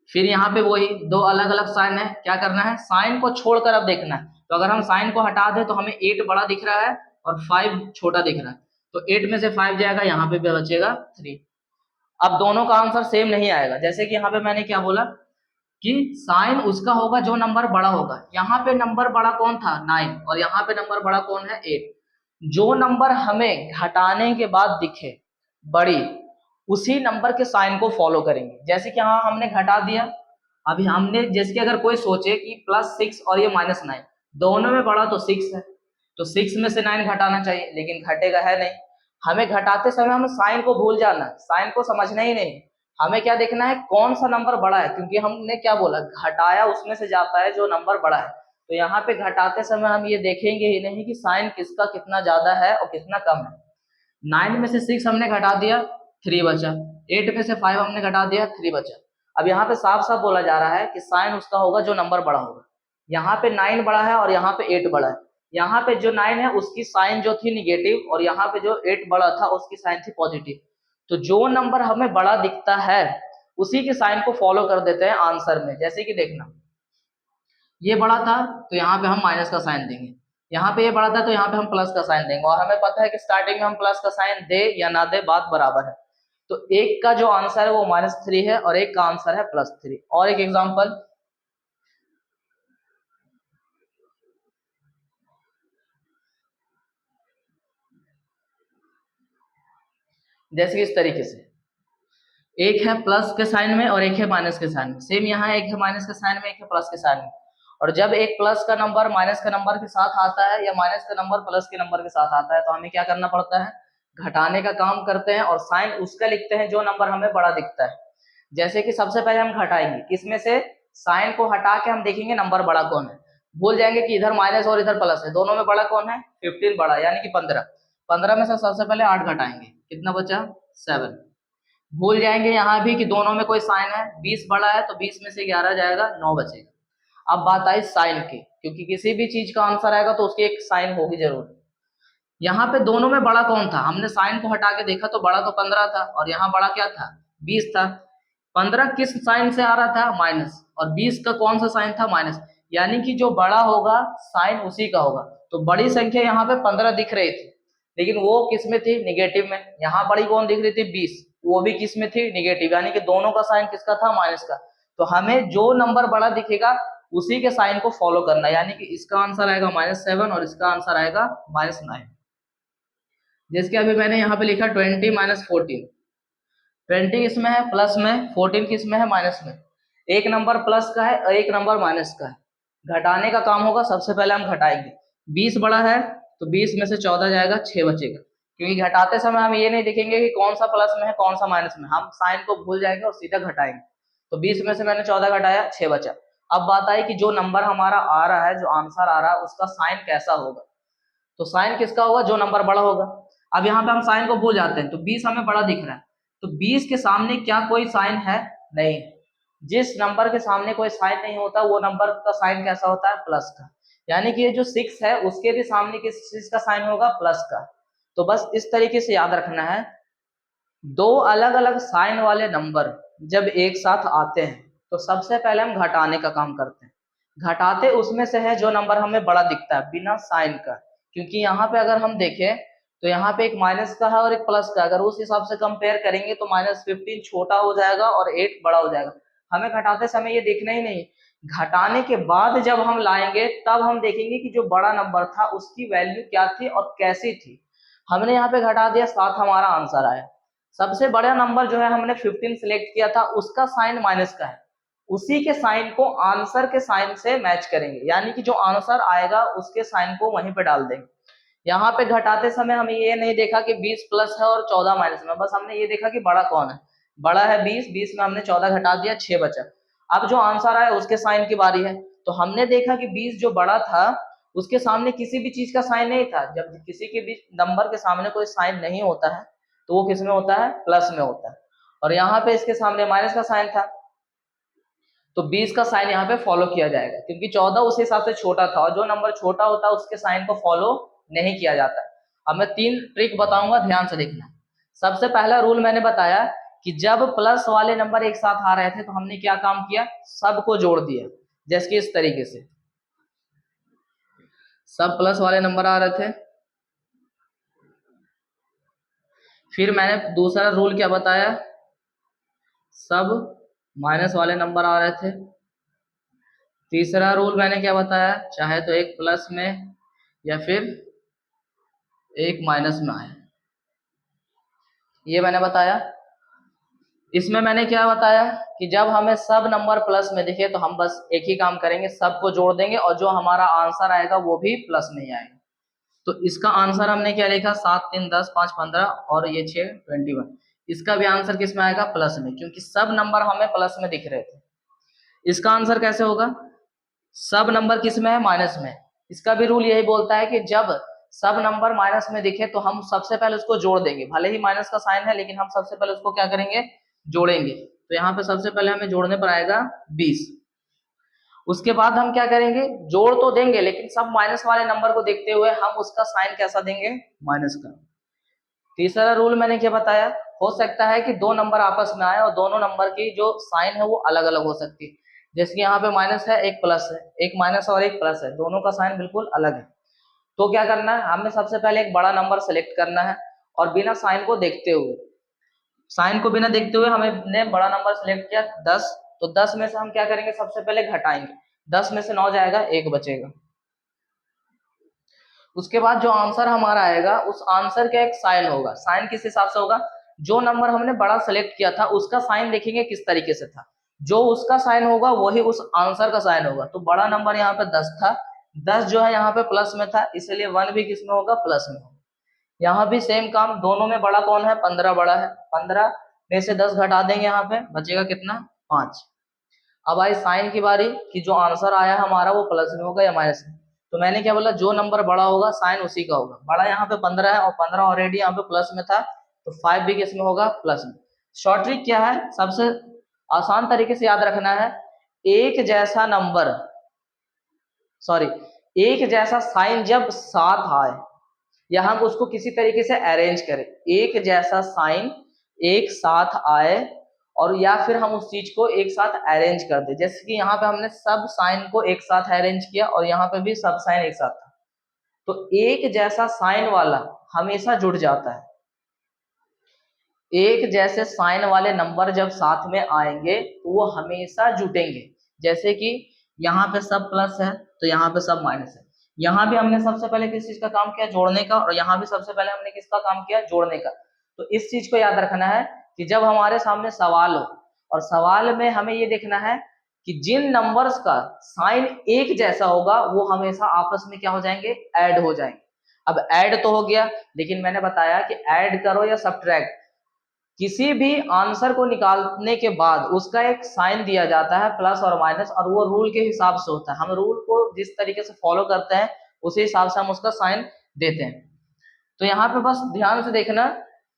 फिर यहाँ पे वही दो अलग अलग साइन है, क्या करना है, साइन को छोड़कर अब देखना है। तो अगर हम साइन को हटा दें तो हमें 8 बड़ा दिख रहा है और 5 छोटा दिख रहा है, तो 8 में से 5 जाएगा, यहाँ पे भी बचेगा 3। अब दोनों का आंसर सेम नहीं आएगा, जैसे कि यहाँ पे मैंने क्या बोला कि साइन उसका होगा जो नंबर बड़ा होगा। यहाँ पे नंबर बड़ा कौन था, 9, और यहाँ पे नंबर बड़ा कौन है, 8। जो नंबर हमें घटाने के बाद दिखे बड़ी, उसी नंबर के साइन को फॉलो करेंगे। जैसे कि यहाँ हमने घटा दिया, अभी हमने जैसे कि अगर कोई सोचे कि +6 और ये -9, दोनों में बड़ा तो 6 है, तो 6 में से 9 घटाना चाहिए, लेकिन घटेगा है नहीं। हमें घटाते समय हमें साइन को भूल जाना है, साइन को समझना ही नहीं। हमें क्या देखना है, कौन सा नंबर बड़ा है, क्योंकि हमने क्या बोला, घटाया उसमें से जाता है जो नंबर बड़ा है। तो यहाँ पे घटाते समय हम ये देखेंगे ही नहीं कि साइन किसका कितना ज्यादा है और कितना कम है। 9 में से 6 हमने घटा दिया, 3 बचा। 8 में से 5 हमने घटा दिया, 3 बचा। अब यहाँ पे साफ साफ बोला जा रहा है कि साइन उसका होगा जो नंबर बड़ा होगा। यहाँ पे 9 बड़ा है और यहाँ पे 8 बड़ा है। यहाँ पे जो 9 है उसकी साइन जो थी निगेटिव, और यहाँ पे जो 8 बड़ा था उसकी साइन थी पॉजिटिव। तो जो नंबर हमें बड़ा दिखता है उसी के साइन को फॉलो कर देते हैं आंसर में। जैसे कि देखना, ये बड़ा था तो यहाँ पे हम माइनस का साइन देंगे, यहाँ पे ये बड़ा था तो यहाँ पे हम प्लस का साइन देंगे। और हमें पता है कि स्टार्टिंग में हम प्लस का साइन दे या ना दे बात बराबर है। तो एक का जो आंसर है वो -3 है और एक का आंसर है +3। और एक एग्जांपल, जैसे कि इस तरीके से एक है प्लस के साइन में और एक है माइनस के साइन में। सेम यहाँ एक है माइनस के साइन में, एक है प्लस के साइन में। और जब एक प्लस का नंबर माइनस के नंबर के साथ आता है या माइनस का नंबर प्लस के नंबर के साथ आता है तो हमें क्या करना पड़ता है, घटाने का काम करते हैं और साइन उसका लिखते हैं जो नंबर हमें बड़ा दिखता है। जैसे कि सबसे पहले हम घटाएंगे किसमें से, साइन को हटा के हम देखेंगे नंबर बड़ा कौन है। भूल जाएंगे कि इधर माइनस और इधर प्लस है, दोनों में बड़ा कौन है, 15 बड़ा, यानी कि 15। 15 में से सबसे पहले 8 घटाएंगे, कितना बचा, 7। भूल जाएंगे यहाँ भी कि दोनों में कोई साइन है, 20 बड़ा है तो 20 में से 11 जाएगा, 9 बचेगा। अब बात आई साइन की, क्योंकि किसी भी चीज का आंसर आएगा तो उसकी एक साइन होगी जरूर। यहाँ पे दोनों में बड़ा कौन था, हमने साइन को हटा के देखा तो बड़ा तो 15 था और यहाँ बड़ा क्या था, 20 था। 15 किस साइन से आ रहा था, माइनस, और 20 का कौन सा साइन था, माइनस। यानी कि जो बड़ा होगा साइन उसी का होगा। तो बड़ी संख्या यहाँ पे 15 दिख रही थी, लेकिन वो किस में थी, निगेटिव में। यहाँ बड़ी कौन दिख रही थी, 20, वो भी किस में थी, निगेटिव, यानी कि दोनों का साइन किसका था, माइनस का। तो हमें जो नंबर बड़ा दिखेगा उसी के साइन को फॉलो करना है, यानी कि इसका आंसर आएगा -7 और इसका आंसर आएगा -9। जिसके अभी मैंने यहाँ पे लिखा 20 - 14। 20 किसमें है, प्लस में, 14 किसमें है, माइनस में। एक नंबर प्लस का है और एक नंबर माइनस का है। घटाने का काम होगा, सबसे पहले हम घटाएंगे। 20 बड़ा है तो 20 में से 14 जाएगा, 6 बचेगा। क्योंकि घटाते समय हम ये नहीं देखेंगे कि कौन सा प्लस में है कौन सा माइनस में, हम साइन को भूल जाएंगे और सीधा घटाएंगे। तो 20 में से मैंने 14 घटाया, 6 बचा। अब बात आई कि जो नंबर हमारा आ रहा है, जो आंसर आ रहा है, उसका साइन कैसा होगा। तो साइन किसका होगा, जो नंबर बड़ा होगा। अब यहाँ पे हम साइन को भूल जाते हैं, तो 20 हमें बड़ा दिख रहा है, तो 20 के सामने क्या कोई साइन है, नहीं। जिस नंबर के सामने कोई साइन नहीं होता वो नंबर का साइन कैसा होता है, प्लस का। यानी कि ये जो 6 है उसके भी सामने किस चीज का साइन होगा, प्लस का। तो बस इस तरीके से याद रखना है, दो अलग अलग साइन वाले नंबर जब एक साथ आते हैं तो सबसे पहले हम घटाने का काम करते हैं। घटाते उसमें से है जो नंबर हमें बड़ा दिखता है बिना साइन का। क्योंकि यहाँ पे अगर हम देखें तो यहाँ पे एक माइनस का है और एक प्लस का, अगर उस हिसाब से कंपेयर करेंगे तो -15 छोटा हो जाएगा और 8 बड़ा हो जाएगा। हमें घटाते समय ये देखना ही नहीं। घटाने के बाद जब हम लाएंगे तब हम देखेंगे कि जो बड़ा नंबर था उसकी वैल्यू क्या थी और कैसी थी। हमने यहाँ पे घटा दिया, 7 हमारा आंसर आया। सबसे बड़ा नंबर जो है हमने 15 सिलेक्ट किया था, उसका साइन माइनस का है। उसी के साइन को आंसर के साइन से मैच करेंगे, यानी कि जो आंसर आएगा उसके साइन को वहीं पे डाल देंगे। यहाँ पे घटाते समय हमें ये नहीं देखा कि 20 प्लस है और 14 माइनस में, बस हमने ये देखा कि बड़ा कौन है। बड़ा है 20, 20 में हमने 14 घटा दिया, 6 बचा। अब जो आंसर आया उसके साइन की बारी है। तो हमने देखा कि 20 जो बड़ा था उसके सामने किसी भी चीज का साइन नहीं था। जब किसी के भी नंबर के सामने कोई साइन नहीं होता है तो वो किस में होता है, प्लस में होता है। और यहाँ पे इसके सामने माइनस का साइन था तो 20 का साइन यहाँ पे फॉलो किया जाएगा, क्योंकि 14 उस हिसाब से छोटा था और जो नंबर छोटा होता है उसके साइन को फॉलो नहीं किया जाता। अब मैं 3 ट्रिक बताऊंगा, ध्यान से देखना। सबसे पहला रूल मैंने बताया कि जब प्लस वाले नंबर एक साथ आ रहे थे तो हमने क्या काम किया, सबको जोड़ दिया। जैसे कि इस तरीके से सब प्लस वाले नंबर आ रहे थे। फिर मैंने दूसरा रूल क्या बताया, सब माइनस वाले नंबर आ रहे थे। तीसरा रूल मैंने क्या बताया, चाहे तो एक प्लस में या फिर एक माइनस में आए, ये मैंने बताया। इसमें मैंने क्या बताया कि जब हमें सब नंबर प्लस में दिखे तो हम बस एक ही काम करेंगे, सबको जोड़ देंगे और जो हमारा आंसर आएगा वो भी प्लस में ही आएगा। तो इसका आंसर हमने क्या लिखा, 7 3 10 5 15 और ये 6 21। इसका भी आंसर किस में आएगा, प्लस में, क्योंकि सब नंबर हमें प्लस में दिख रहे थे। इसका आंसर कैसे होगा, सब नंबर किस में है, माइनस में। इसका भी रूल यही बोलता है कि जब सब नंबर माइनस में दिखे तो हम सबसे पहले उसको जोड़ देंगे, भले ही माइनस का साइन है लेकिन हम सबसे पहले उसको क्या करेंगे, जोड़ेंगे। तो यहाँ पे सबसे पहले हमें जोड़ने पर आएगा 20। उसके बाद हम क्या करेंगे, जोड़ तो देंगे लेकिन सब माइनस वाले नंबर को देखते हुए हम उसका साइन कैसा देंगे, माइनस का। तीसरा रूल मैंने क्या बताया, हो सकता है कि दो नंबर आपस में आए और दोनों नंबर की जो साइन है वो अलग अलग हो सकती है। जैसे कि यहाँ पे माइनस है, एक प्लस है, एक माइनस और एक प्लस है, दोनों का साइन बिल्कुल अलग है। तो क्या करना है, हमें सबसे पहले एक बड़ा नंबर सेलेक्ट करना है और बिना साइन को देखते हुए, साइन को बिना देखते हुए हमने बड़ा नंबर सेलेक्ट किया 10। तो 10 में से हम क्या करेंगे, सबसे पहले घटाएंगे। 10 में से 9 जाएगा, 1 बचेगा। उसके बाद जो आंसर हमारा आएगा उस आंसर का एक साइन होगा। साइन किस हिसाब से होगा, जो नंबर हमने बड़ा सेलेक्ट किया था उसका साइन देखेंगे किस तरीके से था, जो उसका साइन होगा वही उस आंसर का साइन होगा। तो बड़ा नंबर यहाँ पे 10 था, 10 जो है यहाँ पे प्लस में था, इसलिए 1 भी किस में होगा, प्लस में होगा। यहाँ भी सेम काम, दोनों में बड़ा कौन है, 15 बड़ा है, 15 में से 10 घटा देंगे, यहाँ पे बचेगा कितना, 5। अब आई साइन की बारी कि जो आंसर आया हमारा वो प्लस में होगा या माइनस में। तो मैंने क्या बोला, जो नंबर बड़ा होगा साइन उसी का होगा। बड़ा यहाँ पे 15 है और 15 ऑलरेडी यहाँ पे प्लस में था, तो 5 भी किस में होगा, प्लस में। शॉर्ट ट्रिक क्या है, सबसे आसान तरीके से याद रखना है, एक जैसा नंबर, सॉरी, एक जैसा साइन जब साथ आए या हम उसको किसी तरीके से अरेंज करें, एक जैसा साइन एक साथ आए और या फिर हम उस चीज को एक साथ अरेंज कर दे, जैसे कि यहाँ पे हमने सब साइन को एक साथ अरेंज किया और यहाँ पे भी सब साइन एक साथ था, तो एक जैसा साइन वाला हमेशा जुड़ जाता है। एक जैसे साइन वाले नंबर जब साथ में आएंगे तो वो हमेशा जुटेंगे। जैसे कि यहाँ पे सब प्लस है तो यहाँ पे सब माइनस है, यहाँ भी हमने सबसे पहले किस चीज का काम किया, जोड़ने का, और यहाँ भी सबसे पहले हमने किसका काम किया, जोड़ने का। तो इस चीज को याद रखना है कि जब हमारे सामने सवाल हो और सवाल में हमें ये देखना है कि जिन नंबर्स का साइन एक जैसा होगा वो हमेशा आपस में क्या हो जाएंगे, ऐड हो जाएंगे। अब ऐड तो हो गया, लेकिन मैंने बताया कि ऐड करो या सब्ट्रैक्ट, किसी भी आंसर को निकालने के बाद उसका एक साइन दिया जाता है, प्लस और माइनस, और वो रूल के हिसाब से होता है। हम रूल को जिस तरीके से फॉलो करते हैं उसी हिसाब से हम उसका साइन देते हैं। तो यहाँ पे बस ध्यान से देखना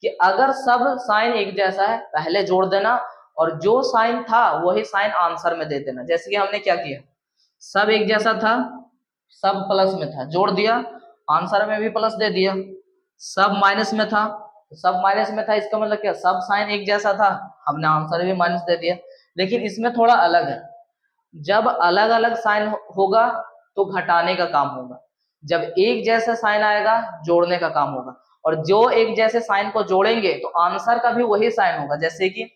कि अगर सब साइन एक जैसा है पहले जोड़ देना, और जो साइन था वही साइन आंसर में दे देना। जैसे कि हमने क्या किया, सब एक जैसा था, सब प्लस में था, जोड़ दिया, आंसर में भी प्लस दे दिया। सब माइनस में था, सब माइनस में था, इसका मतलब क्या, सब साइन एक जैसा था, हमने आंसर भी माइनस दे दिया। लेकिन इसमें थोड़ा अलग है, जब अलग अलग साइन होगा तो घटाने का काम होगा, जब एक जैसा साइन आएगा जोड़ने का काम होगा। और जो एक जैसे साइन को जोड़ेंगे तो आंसर का भी वही साइन होगा। जैसे कि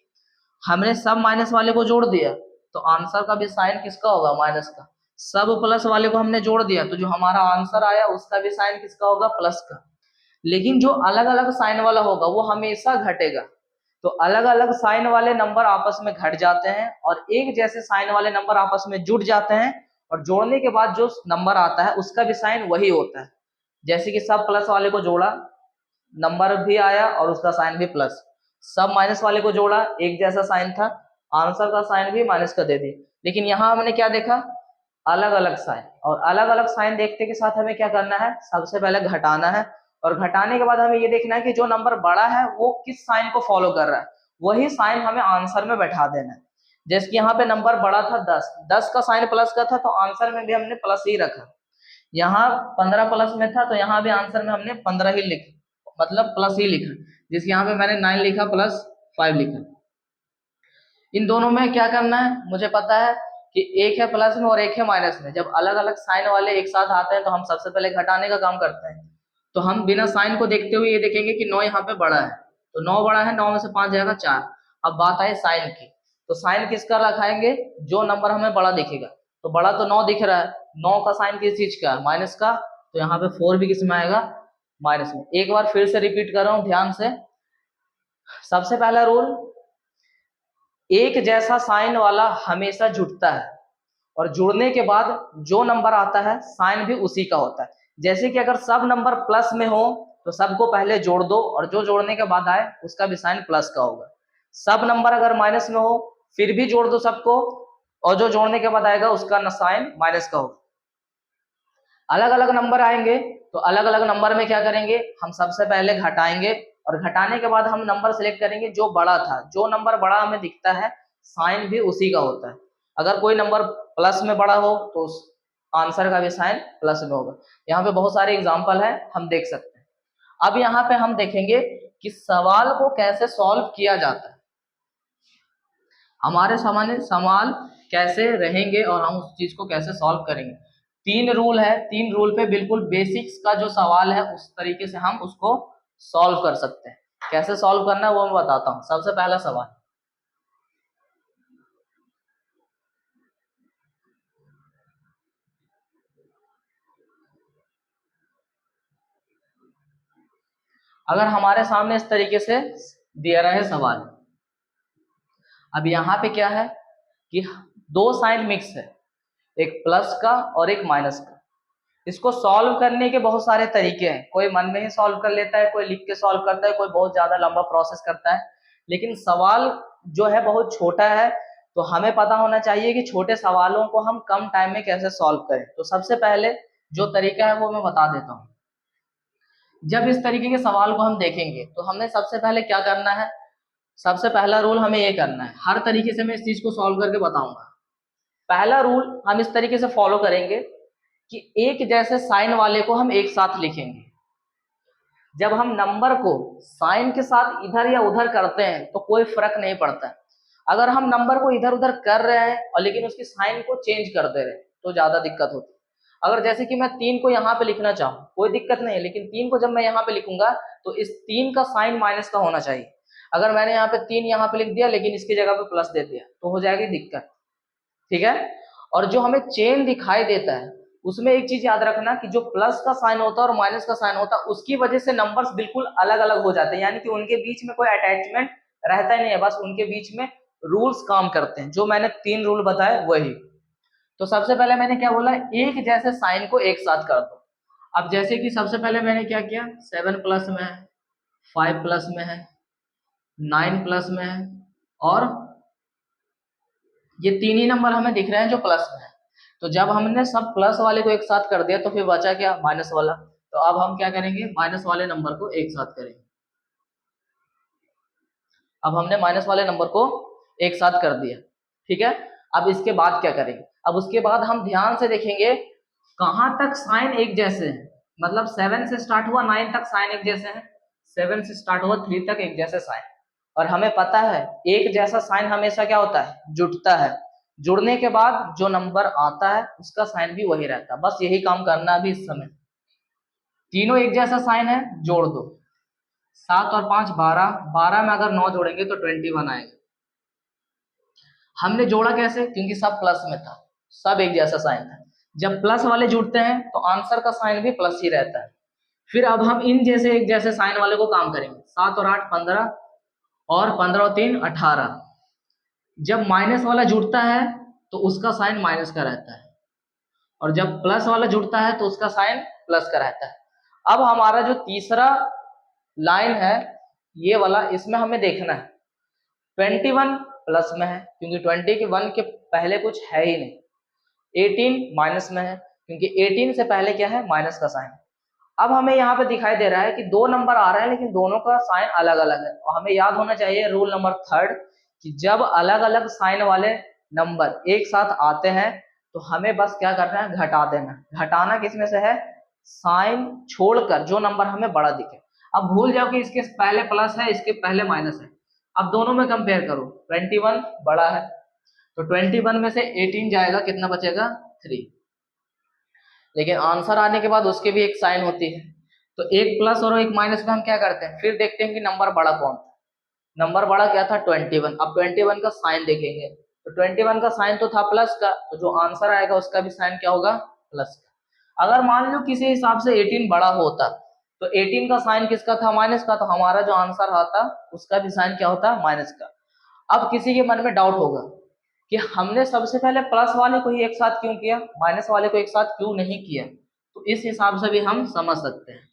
हमने सब माइनस वाले को जोड़ दिया तो आंसर का भी साइन किसका होगा, माइनस का। सब प्लस वाले को हमने जोड़ दिया तो जो हमारा आंसर आया उसका भी साइन किसका होगा, प्लस का। लेकिन जो अलग अलग साइन वाला होगा वो हमेशा घटेगा। तो अलग अलग साइन वाले नंबर आपस में घट जाते हैं और एक जैसे साइन वाले नंबर आपस में जुड़ जाते हैं, और जोड़ने के बाद जो नंबर आता है उसका भी साइन वही होता है। जैसे कि सब प्लस वाले को जोड़ा, नंबर भी आया और उसका साइन भी प्लस। सब माइनस वाले को जोड़ा, एक जैसा साइन था, आंसर का साइन भी माइनस का दे दिया। लेकिन यहाँ हमने क्या देखा, अलग अलग साइन, और अलग अलग साइन देखते के साथ हमें क्या करना है, सबसे पहले घटाना है, और घटाने के बाद हमें ये देखना है कि जो नंबर बड़ा है वो किस साइन को फॉलो कर रहा है, वही साइन हमें आंसर में बैठा देना है। जैसे कि यहाँ पे नंबर बड़ा था 10, 10 का साइन प्लस का था तो आंसर में भी हमने प्लस ही रखा। यहाँ 15 प्लस में था तो यहाँ भी आंसर में हमने 15 ही लिखा, मतलब प्लस ही लिखा। जिसके यहाँ पे मैंने 9 लिखा प्लस 5 लिखा। इन दोनों में क्या करना है, मुझे पता है कि एक है प्लस में और एक है माइनस में। जब अलग अलग साइन वाले एक साथ आते हैं तो हम सबसे पहले घटाने का काम करते हैं। तो हम बिना साइन को देखते हुए ये देखेंगे कि 9 यहाँ पे बड़ा है, तो 9 बड़ा है, 9 में से 5 जाएगा 4। अब बात आई साइन की, तो साइन किसका रखाएंगे, जो नंबर हमें बड़ा दिखेगा। तो बड़ा तो 9 दिख रहा है, 9 का साइन किस चीज का, माइनस का, तो यहाँ पे 4 भी किस में आएगा, माइनस में। एक बार फिर से रिपीट कर रहा हूँ ध्यान से। सबसे पहला रूल, एक जैसा साइन वाला हमेशा जुड़ता है, और जुड़ने के बाद जो नंबर आता है साइन भी उसी का होता है। जैसे कि अगर सब नंबर प्लस में हो तो सबको पहले जोड़ दो और जो जोड़ने के बाद आए उसका भी साइन प्लस का होगा। सब नंबर अगर माइनस में हो फिर भी जोड़ दो सबको, और जो जोड़ने के बाद आएगा उसका साइन माइनस का होगा। अलग अलग नंबर आएंगे तो अलग अलग नंबर में क्या करेंगे, हम सबसे पहले घटाएंगे, और घटाने के बाद हम नंबर सिलेक्ट करेंगे जो बड़ा था। जो नंबर बड़ा हमें दिखता है साइन भी उसी का होता है। अगर कोई नंबर प्लस में बड़ा हो तो उस आंसर का भी साइन प्लस में होगा। यहाँ पे बहुत सारे एग्जाम्पल है, हम देख सकते हैं। अब यहाँ पे हम देखेंगे कि सवाल को कैसे सॉल्व किया जाता है। हमारे सामान्य सवाल कैसे रहेंगे और हम उस चीज को कैसे सॉल्व करेंगे। 3 रूल है, 3 रूल पे बिल्कुल बेसिक्स का जो सवाल है उस तरीके से हम उसको सॉल्व कर सकते हैं। कैसे सॉल्व करना है वो मैं बताता हूँ। सबसे पहला सवाल, अगर हमारे सामने इस तरीके से दिया रहा है सवाल। अब यहाँ पे क्या है कि दो साइन मिक्स है, एक प्लस का और एक माइनस का। इसको सॉल्व करने के बहुत सारे तरीके हैं, कोई मन में ही सॉल्व कर लेता है, कोई लिख के सॉल्व करता है, कोई बहुत ज्यादा लंबा प्रोसेस करता है। लेकिन सवाल जो है बहुत छोटा है, तो हमें पता होना चाहिए कि छोटे सवालों को हम कम टाइम में कैसे सॉल्व करें। तो सबसे पहले जो तरीका है वो मैं बता देता हूँ। जब इस तरीके के सवाल को हम देखेंगे तो हमें सबसे पहले क्या करना है, सबसे पहला रूल हमें ये करना है, हर तरीके से मैं इस चीज को सॉल्व करके बताऊंगा। पहला रूल हम इस तरीके से फॉलो करेंगे कि एक जैसे साइन वाले को हम एक साथ लिखेंगे। जब हम नंबर को साइन के साथ इधर या उधर करते हैं तो कोई फर्क नहीं पड़ता। अगर हम नंबर को इधर उधर कर रहे हैं और लेकिन उसकी साइन को चेंज कर दे रहे हैं तो ज्यादा दिक्कत होती है। अगर जैसे कि मैं 3 को यहाँ पे लिखना चाहूँ कोई दिक्कत नहीं है, लेकिन 3 को जब मैं यहाँ पे लिखूंगा तो इस 3 का साइन माइनस का होना चाहिए। अगर मैंने यहाँ पे 3 यहाँ पे लिख दिया लेकिन इसकी जगह पे प्लस दे दिया तो हो जाएगी दिक्कत। ठीक है। और जो हमें चेन दिखाई देता है उसमें एक चीज याद रखना कि जो प्लस का साइन होता है और माइनस का साइन होता है उसकी वजह से नंबर्स बिल्कुल अलग अलग हो जाते हैं, यानी कि उनके बीच में कोई अटैचमेंट रहता ही नहीं है, बस उनके बीच में रूल्स काम करते हैं। जो मैंने 3 रूल बताए वही। तो सबसे पहले मैंने क्या बोला, एक जैसे साइन को एक साथ कर दो। अब जैसे कि सबसे पहले मैंने क्या किया, 7 प्लस में है, 5 प्लस में है, 9 प्लस में है, और ये 3 ही नंबर हमें दिख रहे हैं जो प्लस में है। तो जब हमने सब प्लस वाले को एक साथ कर दिया तो फिर बचा क्या, माइनस वाला। तो अब हम क्या करेंगे, माइनस वाले नंबर को एक साथ करेंगे। अब हमने माइनस वाले नंबर को एक साथ कर दिया। ठीक है। अब इसके बाद क्या करेंगे, अब उसके बाद हम ध्यान से देखेंगे कहां तक साइन एक जैसे हैं। मतलब 7 से स्टार्ट हुआ 9 तक साइन एक जैसे हैं, 7 से स्टार्ट हुआ 3 तक एक जैसे साइन। और हमें पता है एक जैसा साइन हमेशा क्या होता है, जुड़ता है। जुड़ने के बाद जो नंबर आता है उसका साइन भी वही रहता है। बस यही काम करना है अभी इस समय। तीनों एक जैसा साइन है, जोड़ दो। 7 और 5 12, 12 में अगर 9 जोड़ेंगे तो 21 आएगा। हमने जोड़ा कैसे, क्योंकि सब प्लस में था, सब एक जैसा साइन था। जब प्लस वाले जुड़ते हैं तो आंसर का साइन भी प्लस ही रहता है। फिर अब हम इन जैसे एक जैसे साइन वाले को काम करेंगे। 7 और 8 15, और 15 और 3 18। जब माइनस वाला जुड़ता है तो उसका साइन माइनस का रहता है, और जब प्लस वाला जुड़ता है तो उसका साइन प्लस का रहता है। अब हमारा जो तीसरा लाइन है ये वाला, इसमें हमें देखना है 21 प्लस में है क्योंकि 21 के पहले कुछ है ही नहीं। 18 माइनस में है क्योंकि 18 से पहले क्या है, माइनस का साइन। अब हमें यहाँ पे दिखाई दे रहा है कि दो नंबर आ रहे हैं लेकिन दोनों का साइन अलग अलग है। और हमें याद होना चाहिए रूल नंबर 3 कि जब अलग अलग साइन वाले नंबर एक साथ आते हैं तो हमें बस क्या करना है, घटा देना। घटाना किसमें से है, साइन छोड़कर जो नंबर हमें बड़ा दिखे। अब भूल जाओ कि इसके पहले प्लस है इसके पहले माइनस है। अब दोनों में कंपेयर करो, 21 बड़ा है तो 21 में से 18 जाएगा, कितना बचेगा, 3। लेकिन आंसर आने के बाद उसके भी एक साइन होती है। तो एक प्लस और एक माइनस में हम क्या करते हैं, फिर देखते हैं कि नंबर बड़ा कौन था। नंबर बड़ा क्या था, 21। अब 21 का साइन देखेंगे तो 21 का साइन तो था प्लस का, तो जो आंसर आएगा उसका भी साइन क्या होगा, प्लस का। अगर मान लो किसी हिसाब से 18 बड़ा होता तो 18 का साइन किसका था, माइनस का, तो हमारा जो आंसर आता उसका भी साइन क्या होता, माइनस का। अब किसी के मन में डाउट होगा कि हमने सबसे पहले प्लस वाले को ही एक साथ क्यों किया, माइनस वाले को एक साथ क्यों नहीं किया। तो इस हिसाब से भी हम समझ सकते हैं।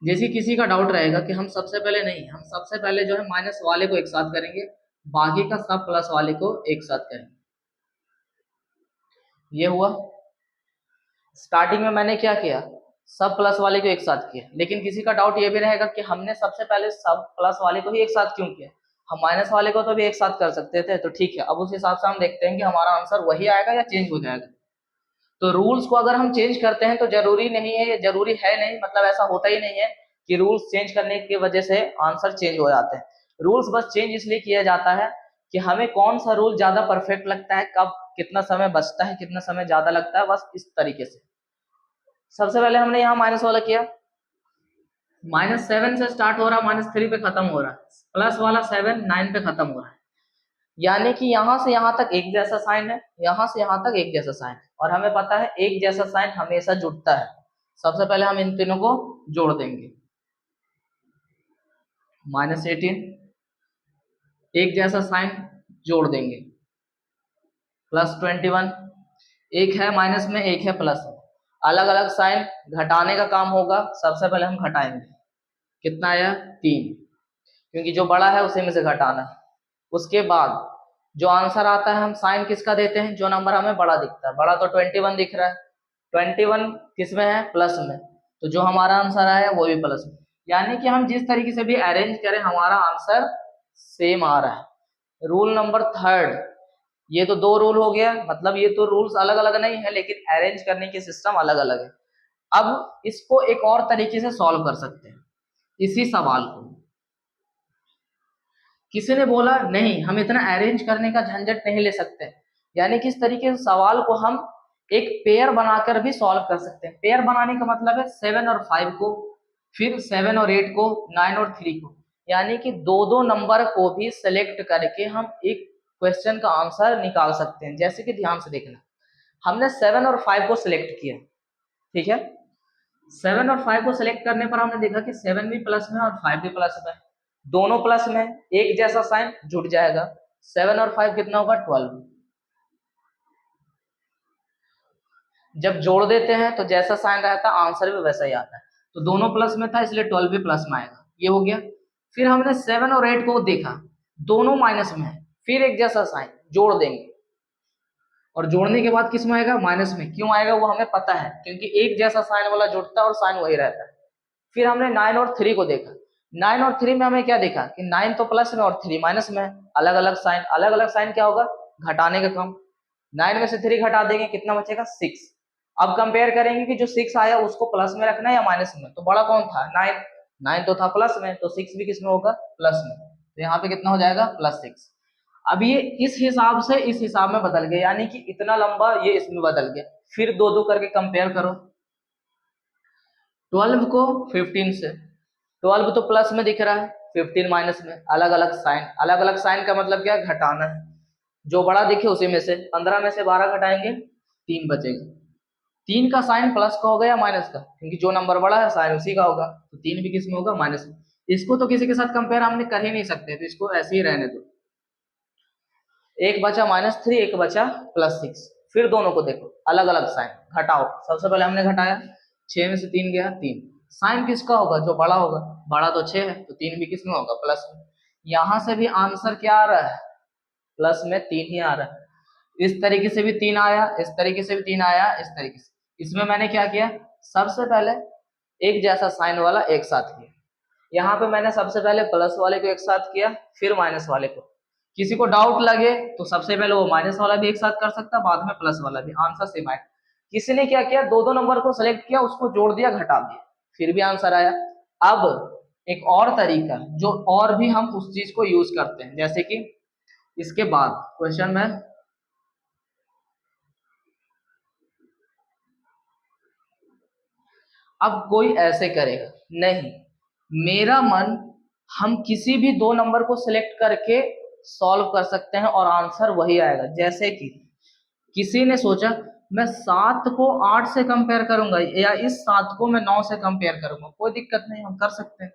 जैसे किसी का डाउट रहेगा कि हम सबसे पहले नहीं, हम सबसे पहले जो है माइनस वाले को एक साथ करेंगे, बाकी का सब प्लस वाले को एक साथ करेंगे। ये हुआ। स्टार्टिंग में मैंने क्या किया, सब प्लस वाले को एक साथ किया। लेकिन किसी का डाउट ये भी रहेगा कि हमने सबसे पहले सब प्लस वाले को ही एक साथ क्यों किया, हम माइनस वाले को तो भी एक साथ कर सकते थे। तो ठीक है, अब उस हिसाब से हम देखते हैं कि हमारा आंसर वही आएगा या चेंज हो जाएगा। तो रूल्स को अगर हम चेंज करते हैं तो जरूरी नहीं है, ये जरूरी है नहीं, मतलब ऐसा होता ही नहीं है कि रूल्स चेंज करने की वजह से आंसर चेंज हो जाते हैं। रूल्स बस चेंज इसलिए किया जाता है कि हमें कौन सा रूल ज्यादा परफेक्ट लगता है, कब कितना समय बचता है, कितना समय ज्यादा लगता है, बस इस तरीके से। सबसे पहले हमने यहाँ माइनस वाला किया, -7 से स्टार्ट हो रहा, -3 पे खत्म हो रहा, प्लस वाला 7 9 पे खत्म हो रहा है। यानी कि यहां से यहां तक एक जैसा साइन है, यहां से यहां तक एक जैसा साइन है, और हमें पता है एक जैसा साइन हमेशा जुड़ता है। सबसे पहले हम इन तीनों को जोड़ देंगे। -18, एक जैसा साइन जोड़ देंगे, +21, एक है माइनस में एक है प्लस में, अलग अलग साइन घटाने का काम होगा। सबसे पहले हम घटाएंगे, कितना आया 3, क्योंकि जो बड़ा है उसी में से घटाना है। उसके बाद जो आंसर आता है हम साइन किसका देते हैं, जो नंबर हमें बड़ा दिखता है। बड़ा तो 21 दिख रहा है, 21 किस में है, प्लस में, तो जो हमारा आंसर आया वो भी प्लस में। यानी कि हम जिस तरीके से भी अरेंज करें हमारा आंसर सेम आ रहा है। रूल नंबर 3, ये तो 2 रूल हो गया, मतलब ये तो रूल्स अलग अलग नहीं है लेकिन अरेंज करने की सिस्टम अलग अलग है। अब इसको एक और तरीके से सॉल्व कर सकते हैं इसी सवाल को। किसी ने बोला नहीं हम इतना अरेंज करने का झंझट नहीं ले सकते, यानी कि इस तरीके से सवाल को हम एक पेयर बनाकर भी सॉल्व कर सकते हैं। पेयर बनाने का मतलब है 7 और 5 को, फिर 7 और 8 को, 9 और 3 को, यानी कि दो दो नंबर को भी सिलेक्ट करके हम एक क्वेश्चन का आंसर निकाल सकते हैं। जैसे कि ध्यान से देखना, हमने 7 और 5 को सिलेक्ट किया, ठीक है। 7 और 5 को सिलेक्ट करने पर हमने देखा कि 7 भी प्लस में और 5 भी प्लस में, दोनों प्लस में, एक जैसा साइन जुड़ जाएगा। 7 और 5 कितना होगा, 12। जब जोड़ देते हैं तो जैसा साइन रहता है आंसर भी वैसा ही आता है, तो दोनों प्लस में था इसलिए 12 भी प्लस में आएगा, ये हो गया। फिर हमने 7 और 8 को देखा, दोनों माइनस में है, फिर एक जैसा साइन जोड़ देंगे, और जोड़ने के बाद किस में आएगा, माइनस में। क्यों आएगा वो हमें पता है, क्योंकि एक जैसा साइन वाला जुड़ता है और साइन वही रहता है। फिर हमने 9 और 3 को देखा, 9 और 3 में हमें क्या देखा कि 9 तो प्लस में और 3 माइनस में है, अलग अलग साइन। अलग अलग साइन क्या होगा, घटाने का काम। 9 में से 3 घटा देंगे, कितना बचेगा, 6। अब कंपेयर करेंगे कि जो 6 आया उसको प्लस में रखना है या माइनस में, तो बड़ा कौन था, 9। 9 तो था प्लस में, तो 6 भी किस में होगा, प्लस में, तो यहाँ पे कितना हो जाएगा, +6। अब ये इस हिसाब से इस हिसाब में बदल गया, यानी कि इतना लंबा ये इसमें बदल गया। फिर दो दो करके कंपेयर करो, 12 को 15 से, 12 तो प्लस में दिख रहा है, 15 माइनस में, अलग अलग साइन। अलग अलग साइन का मतलब क्या है, घटाना है, जो बड़ा दिखे उसी में से। 15 में से 12 घटाएंगे, 3 बचेगा। 3 का साइन प्लस का होगा या माइनस का, क्योंकि जो नंबर बड़ा है साइन उसी का होगा, तो 3 भी किस में होगा, माइनस में। इसको तो किसी के साथ कंपेयर हमने कर ही नहीं सकते, तो इसको ऐसे ही रहने दो। एक बचा -3, एक बचा +6। फिर दोनों को देखो, अलग अलग साइन, घटाओ। सबसे पहले हमने घटाया, 6 में से 3 गया, 3। साइन किसका होगा, जो बड़ा होगा, बड़ा तो 6 है, तो 3 भी किस में होगा, प्लस में। यहां से भी आंसर क्या आ रहा है, प्लस में 3 ही आ रहा है। इस तरीके से भी 3 आया, इस तरीके से भी 3 आया, इस तरीके से। इसमें मैंने क्या किया, सबसे पहले एक जैसा साइन वाला एक साथ किया। यहाँ पे मैंने सबसे पहले प्लस वाले को एक साथ किया, फिर माइनस वाले को। किसी को डाउट लगे तो सबसे पहले वो माइनस वाला भी एक साथ कर सकता है, बाद में प्लस वाला भी, आंसर सेम आएगा। किसी ने क्या किया, दो दो नंबर को सिलेक्ट किया, उसको जोड़ दिया, घटा दिया, फिर भी आंसर आया। अब एक और तरीका जो और भी हम उस चीज को यूज करते हैं, जैसे कि इसके बाद क्वेश्चन में अब कोई ऐसे करेगा नहीं, मेरा मन, हम किसी भी दो नंबर को सिलेक्ट करके सॉल्व कर सकते हैं और आंसर वही आएगा। जैसे कि किसी ने सोचा मैं 7 को 8 से कंपेयर करूंगा, या इस 7 को मैं 9 से कंपेयर करूंगा, कोई दिक्कत नहीं, हम कर सकते हैं।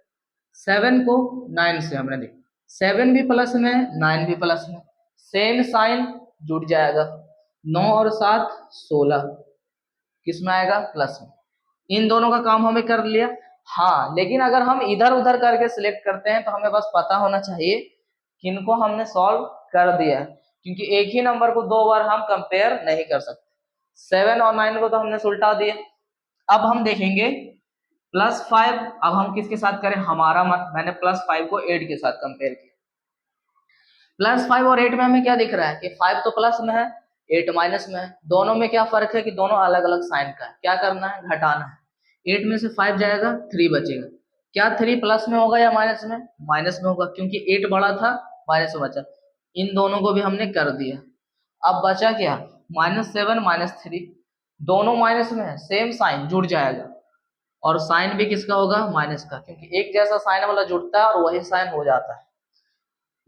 7 को 9 से हमने देखा, 7 भी प्लस में, 9 भी प्लस में, सेम साइन जुड़ जाएगा। 9 और 7 16, किस में आएगा, प्लस में। इन दोनों का काम हमें कर लिया। हाँ, लेकिन अगर हम इधर उधर करके सिलेक्ट करते हैं तो हमें बस पता होना चाहिए किनको हमने सॉल्व कर दिया है, क्योंकि एक ही नंबर को दो बार हम कंपेयर नहीं कर सकते। 7 और 9 को तो हमने सुलटा दिया। अब हम देखेंगे +5। अब हम किसके साथ करें, हमारा मन, मैंने +5 को 8 के साथ कंपेयर किया। +5 और 8 में हमें क्या दिख रहा है कि 5 तो प्लस में है, 8 माइनस में है। दोनों में क्या फर्क है कि दोनों अलग अलग साइन का है। क्या करना है, घटाना है। 8 में से 5 जाएगा, 3 बचेगा। क्या 3 प्लस में होगा या माइनस में, माइनस में होगा, क्योंकि 8 बड़ा था, माइनस में बचा। इन दोनों को भी हमने कर दिया। अब बचा क्या, -7 -3, दोनों माइनस में है, सेम साइन जुड़ जाएगा, और साइन भी किसका होगा, माइनस का, क्योंकि एक जैसा साइन वाला जुड़ता है और वही साइन हो जाता है।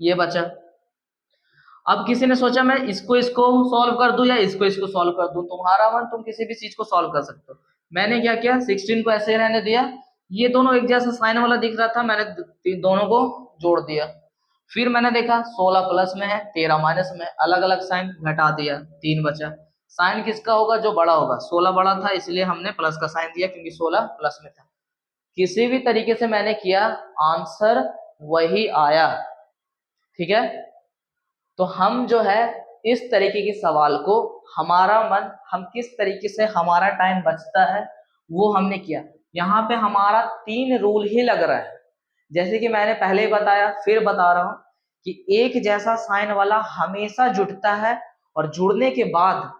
ये बचा। अब किसी ने सोचा मैं इसको सॉल्व कर दूं या इसको सॉल्व कर दूं, तुम्हारा मन, तुम किसी भी चीज को सॉल्व कर सकते हो। मैंने क्या किया, 16 को ऐसे रहने दिया, ये दोनों एक जैसा साइन वाला दिख रहा था, मैंने दोनों को जोड़ दिया। फिर मैंने देखा 16 प्लस में है, 13 माइनस में, अलग अलग साइन, घटा दिया, 3 बचा। साइन किसका होगा? जो बड़ा होगा। 16 बड़ा था इसलिए हमने प्लस का साइन दिया, क्योंकि 16 प्लस में था। किसी भी तरीके से मैंने किया, आंसर वही आया। ठीक है, तो हम जो है इस तरीके के सवाल को, हमारा मन, हम किस तरीके से हमारा टाइम बचता है वो हमने किया। यहाँ पे हमारा 3 रूल ही लग रहा है। जैसे कि मैंने पहले ही बताया, फिर बता रहा हूं कि एक जैसा साइन वाला हमेशा जुड़ता है, और जुड़ने के बाद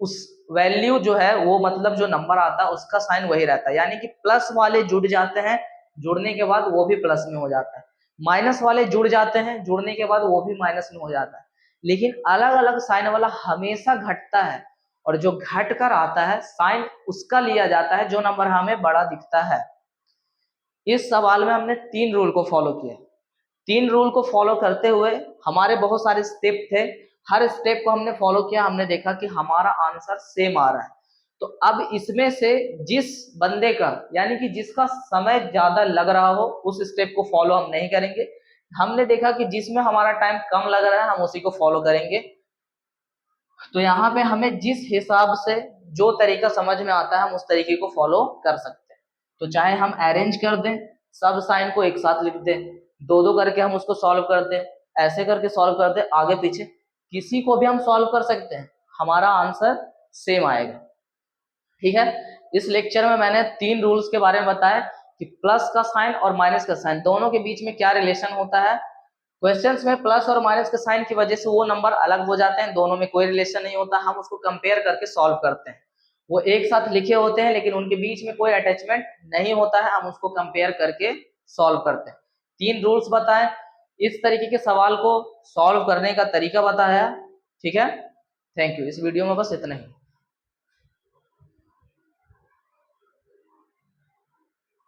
उस वैल्यू जो है वो, मतलब जो नंबर आता है उसका साइन वही रहता है। यानी कि प्लस वाले जुड़ जाते हैं, जुड़ने के बाद वो भी प्लस में हो जाता है। माइनस वाले जुड़ जाते हैं, जुड़ने के बाद वो भी माइनस में हो जाता है। लेकिन अलग अलग साइन वाला हमेशा घटता है, और जो घट कर आता है साइन उसका लिया जाता है जो नंबर हमें बड़ा दिखता है। इस सवाल में हमने 3 रूल को फॉलो किया। 3 रूल को फॉलो करते हुए हमारे बहुत सारे स्टेप थे, हर स्टेप को हमने फॉलो किया, हमने देखा कि हमारा आंसर सेम आ रहा है। तो अब इसमें से जिस बंदे का, यानी कि जिसका समय ज्यादा लग रहा हो, उस स्टेप को फॉलो हम नहीं करेंगे। हमने देखा कि जिसमें हमारा टाइम कम लग रहा है हम उसी को फॉलो करेंगे। तो यहाँ पे हमें जिस हिसाब से जो तरीका समझ में आता है हम उस तरीके को फॉलो कर सकते हैं। तो चाहे हम अरेंज कर दें, सब साइन को एक साथ लिख दें, दो दो करके हम उसको सॉल्व कर दें, ऐसे करके सॉल्व कर दें, आगे पीछे किसी को भी हम सॉल्व कर सकते हैं, हमारा आंसर सेम आएगा। ठीक है, इस लेक्चर में मैंने 3 रूल्स के बारे में बताया कि प्लस का साइन और माइनस का साइन दोनों के बीच में क्या रिलेशन होता है। क्वेश्चंस में प्लस और माइनस के साइन की वजह से वो नंबर अलग हो जाते हैं, दोनों में कोई रिलेशन नहीं होता, हम उसको कंपेयर करके सॉल्व करते हैं। वो एक साथ लिखे होते हैं लेकिन उनके बीच में कोई अटैचमेंट नहीं होता है, हम उसको कंपेयर करके सॉल्व करते हैं। 3 रूल्स बताए, इस तरीके के सवाल को सॉल्व करने का तरीका बताया। ठीक है, थैंक यू। इस वीडियो में बस इतना ही।